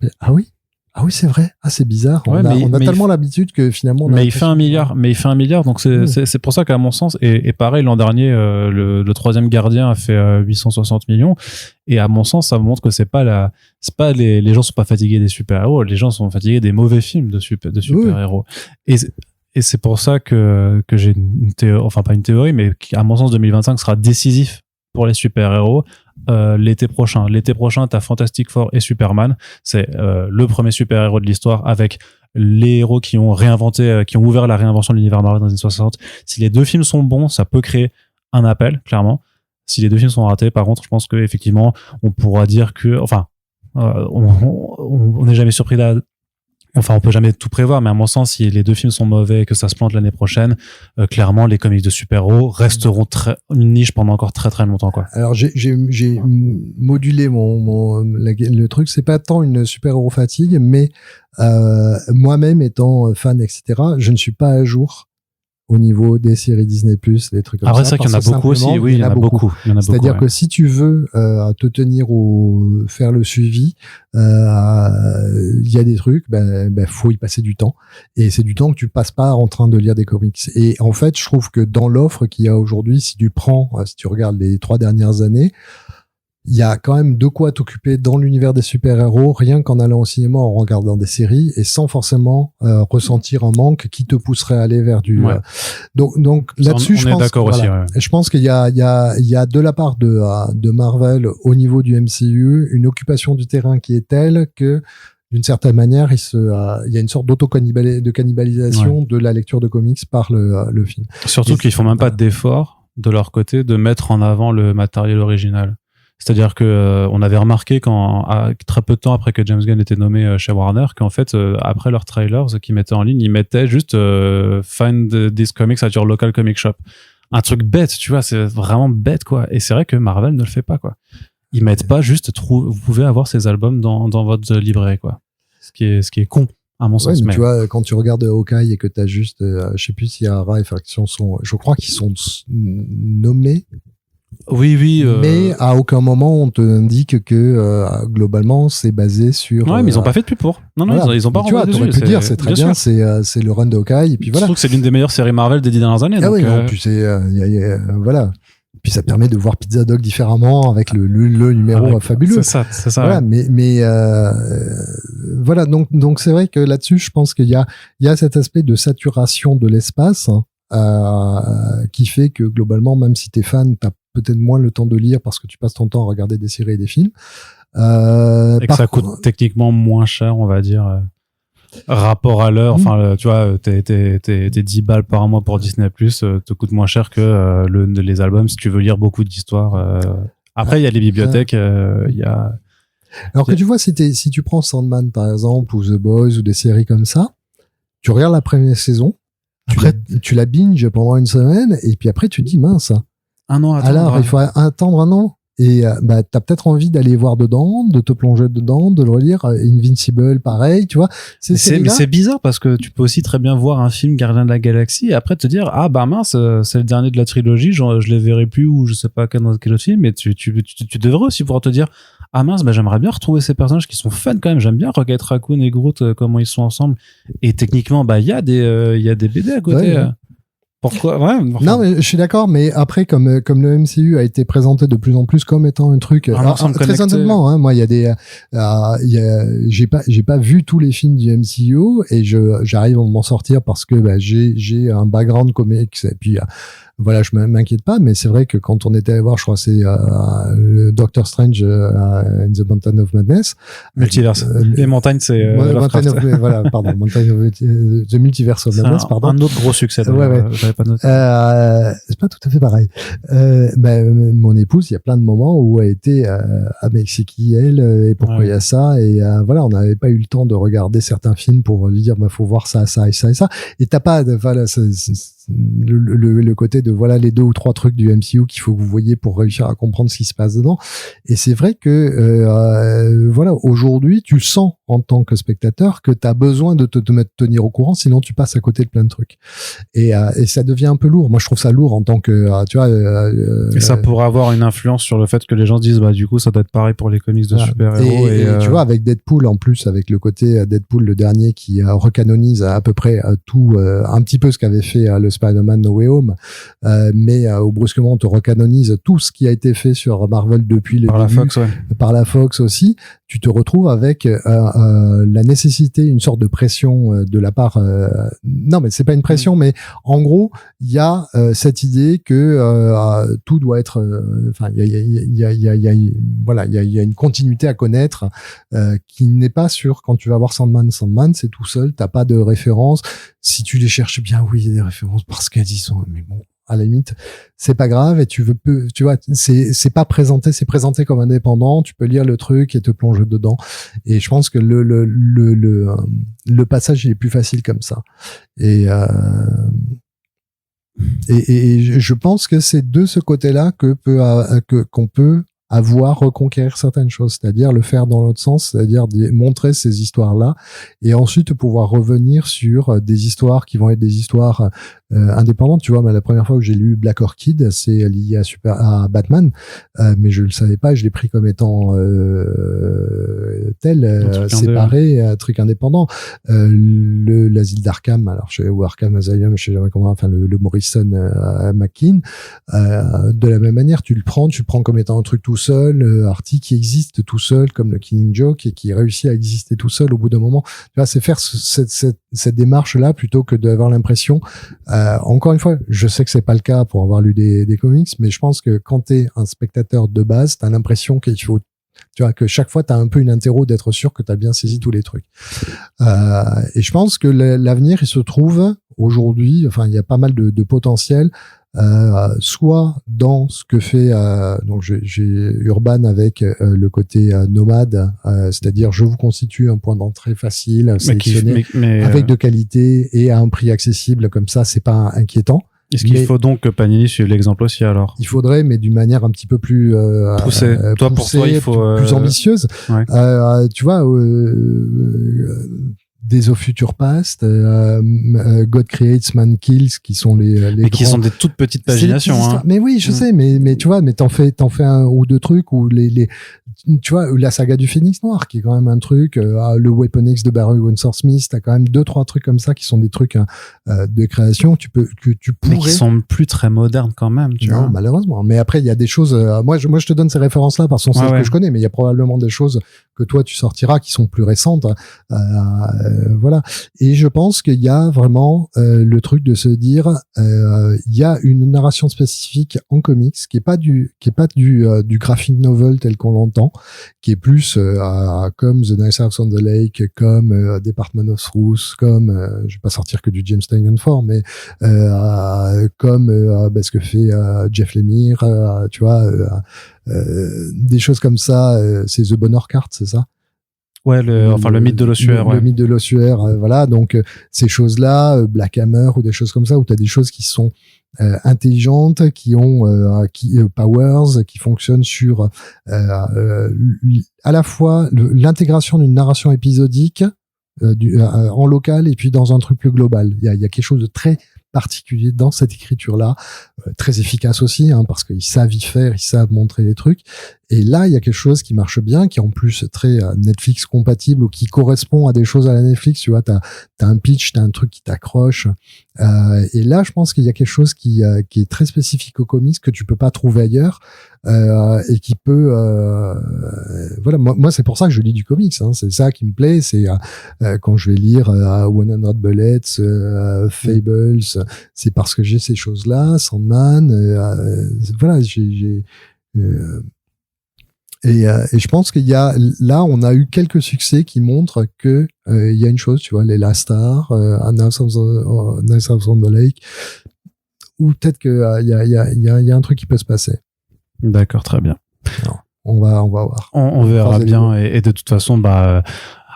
ah oui, c'est vrai. Ah, c'est bizarre. On a tellement l'habitude que finalement.
Il fait 1 milliard. Donc c'est pour ça qu'à mon sens, et pareil, l'an dernier, le troisième Gardien a fait 860 millions. Et à mon sens, ça montre que les gens sont pas fatigués des super-héros. Les gens sont fatigués des mauvais films de super-héros. Et c'est pour ça que j'ai une théorie, enfin pas une théorie, mais à mon sens, 2025 sera décisif pour les super-héros. L'été prochain, t'as Fantastic Four et Superman. C'est le premier super-héros de l'histoire avec les héros qui ont ouvert la réinvention de l'univers Marvel dans les années 60. Si les deux films sont bons, ça peut créer un appel, clairement. Si les deux films sont ratés, par contre, je pense que effectivement, on pourra dire que, enfin, on n'est jamais surpris on peut jamais tout prévoir, mais à mon sens, si les deux films sont mauvais et que ça se plante l'année prochaine, clairement, les comics de super-héros resteront une niche pendant encore très très longtemps, quoi.
Alors, j'ai modulé le truc. C'est pas tant une super-héros fatigue, mais moi-même étant fan, etc., je ne suis pas à jour au niveau des séries Disney+, des trucs comme ça.
Après, ça qu'il y en a beaucoup aussi. Oui, il y en a beaucoup.
C'est-à-dire que si tu veux te tenir faire le suivi, il y a des trucs, faut y passer du temps. Et c'est du temps que tu passes pas en train de lire des comics. Et en fait, je trouve que dans l'offre qu'il y a aujourd'hui, si tu regardes les 3 dernières années, il y a quand même de quoi t'occuper dans l'univers des super-héros, rien qu'en allant au cinéma, en regardant des séries, et sans forcément ressentir un manque qui te pousserait à aller vers du.
Ouais.
Donc là-dessus, je pense qu'il y a de la part de Marvel au niveau du MCU une occupation du terrain qui est telle que d'une certaine manière, il y a une sorte de cannibalisation de la lecture de comics par le film.
Surtout qu'ils font même pas d'effort de leur côté de mettre en avant le matériel original. C'est-à-dire que on avait remarqué très peu de temps après que James Gunn était nommé chez Warner, qu'en fait après leurs trailers qu'ils mettaient en ligne, ils mettaient juste find these comics at your local comic shop. un truc bête, tu vois, c'est vraiment bête, quoi. Et c'est vrai que Marvel ne le fait pas, quoi. Ils mettent pas juste vous pouvez avoir ces albums dans votre librairie, quoi. Ce qui est con, à mon sens.
Mais tu vois, quand tu regardes Hawkeye et que t'as juste, je sais plus si Hara et Faction je crois qu'ils sont nommés.
Oui.
Mais à aucun moment on te indique que globalement c'est basé sur.
Ouais, mais ils ont pas fait de pub pour. Non,
voilà.
ils ont pas.
Tu vois, t'aurais pu dire c'est très bien, c'est le run de Hawkeye et puis voilà.
Je trouve que c'est l'une des meilleures séries Marvel des 10 dernières années.
Ah
donc,
oui, non, puis c'est voilà. Puis ça permet de voir Pizza Dog différemment avec le numéro fabuleux.
C'est ça.
Voilà,
ouais.
mais voilà, donc c'est vrai que là-dessus, je pense qu'il y a cet aspect de saturation de l'espace qui fait que globalement, même si t'es fan, t'as peut-être moins le temps de lire parce que tu passes ton temps à regarder des séries et des films.
Et que ça coûte techniquement moins cher, on va dire. Rapport à l'heure, enfin, tu vois, tes 10 balles par mois pour Disney+, te coûte moins cher que les albums si tu veux lire beaucoup d'histoires. Après, il y a les bibliothèques, il y a...
Alors que tu vois, si tu prends Sandman, par exemple, ou The Boys, ou des séries comme ça, tu regardes la première saison, tu la binges pendant une semaine, et puis après, tu te dis, mince.
Un an,
alors, il faut attendre un an. Et t'as peut-être envie d'aller voir dedans, de te plonger dedans, de le relire. Invincible, pareil, tu vois.
Mais c'est bizarre parce que tu peux aussi très bien voir un film Gardien de la Galaxie et après te dire mince, c'est le dernier de la trilogie, je les verrai plus ou je sais pas quel autre film. Mais tu devrais aussi pouvoir te dire mince, j'aimerais bien retrouver ces personnages qui sont fun quand même. J'aime bien Rocket Raccoon et Groot, comment ils sont ensemble. Et techniquement, il y a des BD à côté. Ouais. Pourquoi
Non, mais je suis d'accord, mais après, comme le MCU a été présenté de plus en plus comme étant un truc très honnêtement, moi, il y a des, j'ai pas vu tous les films du MCU et j'arrive à m'en sortir parce que j'ai un background comics et puis voilà, je m'inquiète pas, mais c'est vrai que quand on était allé voir, je crois c'est le Doctor Strange in the Mountain of Madness,
Multiverse. Les montagnes, c'est
Mountain of the Multiverse of Madness, pardon.
Un autre gros succès. J'avais pas noté.
C'est pas tout à fait pareil. Mon épouse, il y a plein de moments où elle était mais c'est qui elle et pourquoi il y a ça et voilà, on n'avait pas eu le temps de regarder certains films pour lui dire faut voir ça et t'as pas voilà le côté de voilà les 2 ou 3 trucs du MCU qu'il faut que vous voyez pour réussir à comprendre ce qui se passe dedans. Et c'est vrai que voilà, aujourd'hui tu sens en tant que spectateur que tu as besoin de te tenir au courant, sinon tu passes à côté de plein de trucs. Et ça devient un peu lourd. Moi je trouve ça lourd en tant que tu vois
et ça pourrait avoir une influence sur le fait que les gens disent du coup ça doit être pareil pour les comics de super-héros
et tu vois avec Deadpool en plus, avec le côté Deadpool le dernier qui recanonise à peu près tout un petit peu ce qu'avait fait le Spider-Man No Way Home, mais brusquement on te recanonise tout ce qui a été fait sur Marvel depuis le début, par la Fox aussi. Tu te retrouves avec la nécessité, une sorte de pression de la part. Non, mais c'est pas une pression, mais en gros, il y a cette idée que tout doit être. Enfin, il y a une continuité à connaître qui n'est pas sûre quand tu vas voir Sandman. Sandman, c'est tout seul, t'as pas de références. Si tu les cherches bien, oui, il y a des références parce qu'elles y sont. Mais bon, à la limite, c'est pas grave et tu vois, c'est pas présenté, c'est présenté comme indépendant. Tu peux lire le truc et te plonger dedans. Et je pense que le passage il est plus facile comme ça. Et je pense que c'est de ce côté-là qu'on peut reconquérir certaines choses, c'est-à-dire le faire dans l'autre sens, c'est-à-dire montrer ces histoires-là et ensuite pouvoir revenir sur des histoires qui vont être des histoires indépendantes. Tu vois, la première fois que j'ai lu Black Orchid, c'est lié à Batman, mais je le savais pas, je l'ai pris comme étant séparé, un truc indépendant. L'asile d'Arkham, alors ou Arkham Asylum, je sais jamais comment, enfin le Morrison McKean, de la même manière, tu le prends comme étant un truc tout seul, Artie qui existe tout seul, comme le Killing Joke, et qui réussit à exister tout seul au bout d'un moment. Tu vois, c'est faire cette démarche-là plutôt que d'avoir l'impression. Encore une fois, je sais que c'est pas le cas pour avoir lu des comics, mais je pense que quand t'es un spectateur de base, t'as l'impression qu'il faut, tu vois, que chaque fois t'as un peu une interro d'être sûr que t'as bien saisi tous les trucs. Et je pense que l'avenir, il se trouve aujourd'hui. Enfin, il y a pas mal de potentiel. Soit dans ce que fait donc j'ai Urban avec le côté nomade, c'est-à-dire je vous constitue un point d'entrée facile, sélectionné, avec de qualité et à un prix accessible, comme ça c'est pas inquiétant.
Est-ce qu'il faut donc que Panini suive l'exemple aussi alors?
Il faudrait, mais d'une manière un petit peu plus
poussée. Pour toi, il faut
plus ambitieuse. Ouais. Tu vois, Days of Future Past, God Creates, Man Kills, qui sont les
qui sont des toutes petites paginations. Hein.
Mais oui, je sais, mais tu vois, mais t'en fais un ou deux trucs où tu vois, la saga du Phénix Noir, qui est quand même un truc, le Weapon X de Barry Windsor Smith, t'as quand même 2-3 trucs comme ça qui sont des trucs de création que tu pourrais.
Mais qui sont plus très modernes quand même, tu vois.
Non, malheureusement. Mais après, il y a des choses, moi, je te donne ces références-là parce que c'est ce que je connais, mais il y a probablement des choses que toi, tu sortiras qui sont plus récentes. Voilà. Et je pense qu'il y a vraiment le truc de se dire, il y a une narration spécifique en comics qui est pas du graphic novel tel qu'on l'entend, qui est plus comme The Nice House on the Lake, comme Department of Truth, comme je vais pas sortir que du James Tynion Ford, mais comme ce que fait Jeff Lemire, tu vois, des choses comme ça. C'est The Bonheur Cart, c'est ça?
Ouais, le mythe de l'ossuaire.
Le mythe de l'ossuaire, voilà. Donc ces choses-là, Black Hammer ou des choses comme ça, où tu as des choses qui sont intelligentes, qui ont powers, qui fonctionnent sur à la fois l'intégration d'une narration épisodique en local et puis dans un truc plus global. Il y a quelque chose de très particulier dans cette écriture-là, très efficace aussi, hein, parce qu'ils savent y faire, ils savent montrer les trucs. Et là, il y a quelque chose qui marche bien, qui est en plus très Netflix compatible ou qui correspond à des choses à la Netflix. Tu vois, t'as un pitch, t'as un truc qui t'accroche. Et là, je pense qu'il y a quelque chose qui est très spécifique aux comics que tu peux pas trouver ailleurs et qui peut. Voilà, moi, c'est pour ça que je lis du comics. Hein, c'est ça qui me plaît. C'est quand je vais lire 100 Bullets, Fables, c'est parce que j'ai ces choses-là. Sandman, voilà, et je pense qu'il y a là, on a eu quelques succès qui montrent que il y a une chose, tu vois, les Last Star, Nice House on the Lake, ou peut-être que il y a un truc qui peut se passer.
D'accord, très bien.
Alors, on va voir.
On verra bien, et de toute façon,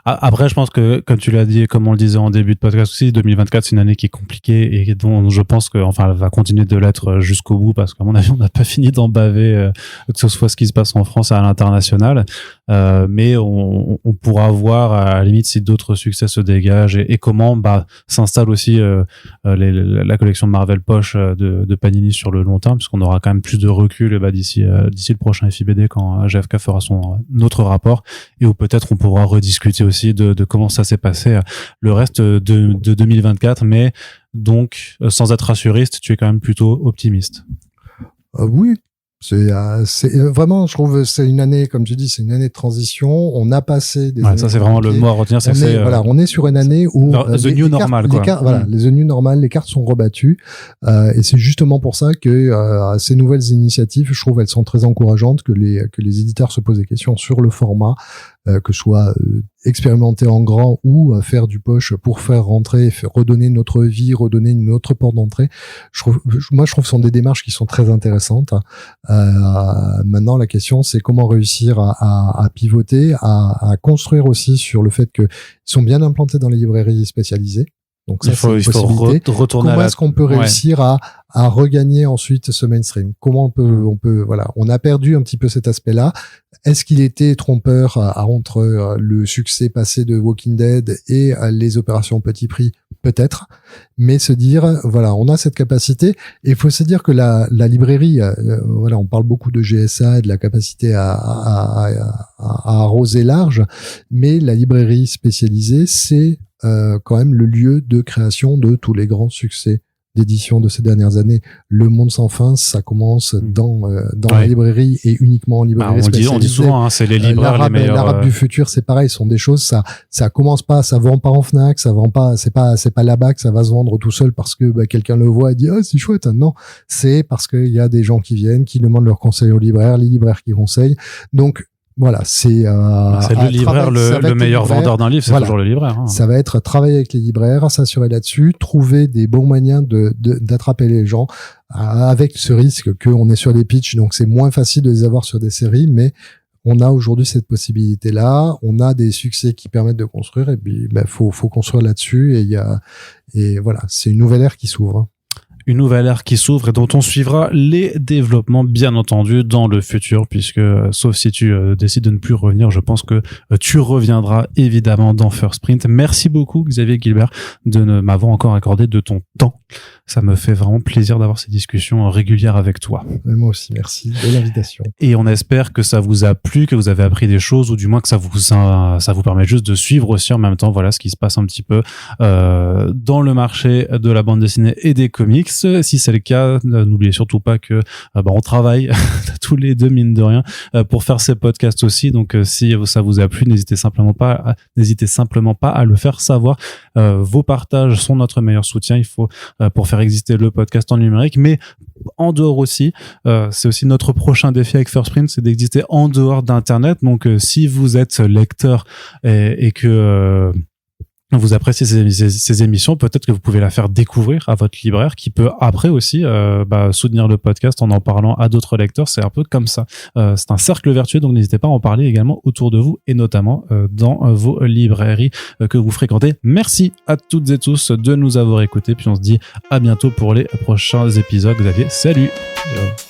après, je pense que, comme tu l'as dit, comme on le disait en début de podcast aussi, 2024, c'est une année qui est compliquée et dont je pense que, elle va continuer de l'être jusqu'au bout, parce qu'à mon avis, on n'a pas fini d'en baver, que ce soit ce qui se passe en France et à l'international. Mais on pourra voir, à la limite, si d'autres succès se dégagent et comment, s'installe aussi, la collection de Marvel Poche de Panini sur le long terme, puisqu'on aura quand même plus de recul, d'ici le prochain FIBD quand GFK fera son autre rapport, et où peut-être on pourra rediscuter aussi de comment ça s'est passé le reste de 2024, mais donc sans être rassuriste, tu es quand même plutôt optimiste.
Oui, c'est vraiment, je trouve, c'est une année, comme tu dis, c'est une année de transition. On a passé des années,
ça c'est vraiment le mot à retenir.
On est sur une année où
the new normal, quoi.
Les the new normal, les cartes sont rebattues, et c'est justement pour ça que ces nouvelles initiatives, je trouve, elles sont très encourageantes, que les éditeurs se posent des questions sur le format, que ce soit expérimenter en grand ou faire du poche pour faire rentrer, redonner une autre vie, redonner une autre porte d'entrée. Moi, je trouve que ce sont des démarches qui sont très intéressantes. Maintenant, la question, c'est comment réussir à pivoter, à construire aussi sur le fait qu'ils sont bien implantés dans les librairies spécialisées. Donc ça, c'est une possibilité. Comment est-ce qu'on peut réussir à regagner ensuite ce mainstream? Comment on peut, voilà, on a perdu un petit peu cet aspect-là. Est-ce qu'il était trompeur entre le succès passé de Walking Dead et les opérations petit prix? Peut-être, mais se dire, voilà, on a cette capacité, et il faut se dire que la librairie, voilà, on parle beaucoup de GSA et de la capacité à arroser large, mais la librairie spécialisée, c'est quand même le lieu de création de tous les grands succès d'édition de ces dernières années. Le Monde sans fin, ça commence dans la librairie et uniquement en librairie spécialisée.
On dit souvent, c'est les libraires les meilleurs.
L'Arabe du futur, c'est pareil, ce sont des choses, ça commence pas, ça vend pas en Fnac, ça vend pas, c'est pas là-bas que ça va se vendre tout seul parce que quelqu'un le voit et dit c'est chouette. Non, c'est parce qu'il y a des gens qui viennent, qui demandent leurs conseils aux libraires, les libraires qui conseillent. Donc voilà, c'est
le libraire, le meilleur vendeur d'un livre, c'est toujours le libraire. Hein.
Ça va être travailler avec les libraires, s'assurer là-dessus, trouver des bons moyens d'attraper les gens, avec ce risque qu'on est sur des pitchs, donc c'est moins facile de les avoir sur des séries, mais on a aujourd'hui cette possibilité-là, on a des succès qui permettent de construire, et puis faut construire là-dessus, et voilà, c'est une nouvelle ère qui s'ouvre.
une nouvelle ère qui s'ouvre et dont on suivra les développements, bien entendu, dans le futur, puisque, sauf si tu décides de ne plus revenir, je pense que tu reviendras évidemment dans First Sprint. Merci beaucoup, Xavier Gilbert, de m'avoir encore accordé de ton temps. Ça me fait vraiment plaisir d'avoir ces discussions régulières avec toi.
Et moi aussi, merci de l'invitation.
Et on espère que ça vous a plu, que vous avez appris des choses, ou du moins que ça vous permet juste de suivre aussi en même temps, voilà, ce qui se passe un petit peu dans le marché de la bande dessinée et des comics. Si c'est le cas, n'oubliez surtout pas que on travaille tous les deux, mine de rien, pour faire ces podcasts aussi. Donc si ça vous a plu, n'hésitez simplement pas à le faire savoir. Vos partages sont notre meilleur soutien. Il faut pour faire exister le podcast en numérique, mais en dehors aussi, c'est aussi notre prochain défi avec First Print, c'est d'exister en dehors d'Internet. Donc si vous êtes lecteur et que vous appréciez ces émissions, peut-être que vous pouvez la faire découvrir à votre libraire qui peut après aussi soutenir le podcast en parlant à d'autres lecteurs. C'est un peu comme ça. C'est un cercle vertueux, donc n'hésitez pas à en parler également autour de vous et notamment dans vos librairies que vous fréquentez. Merci à toutes et tous de nous avoir écoutés, puis on se dit à bientôt pour les prochains épisodes. Xavier, salut.
Ciao.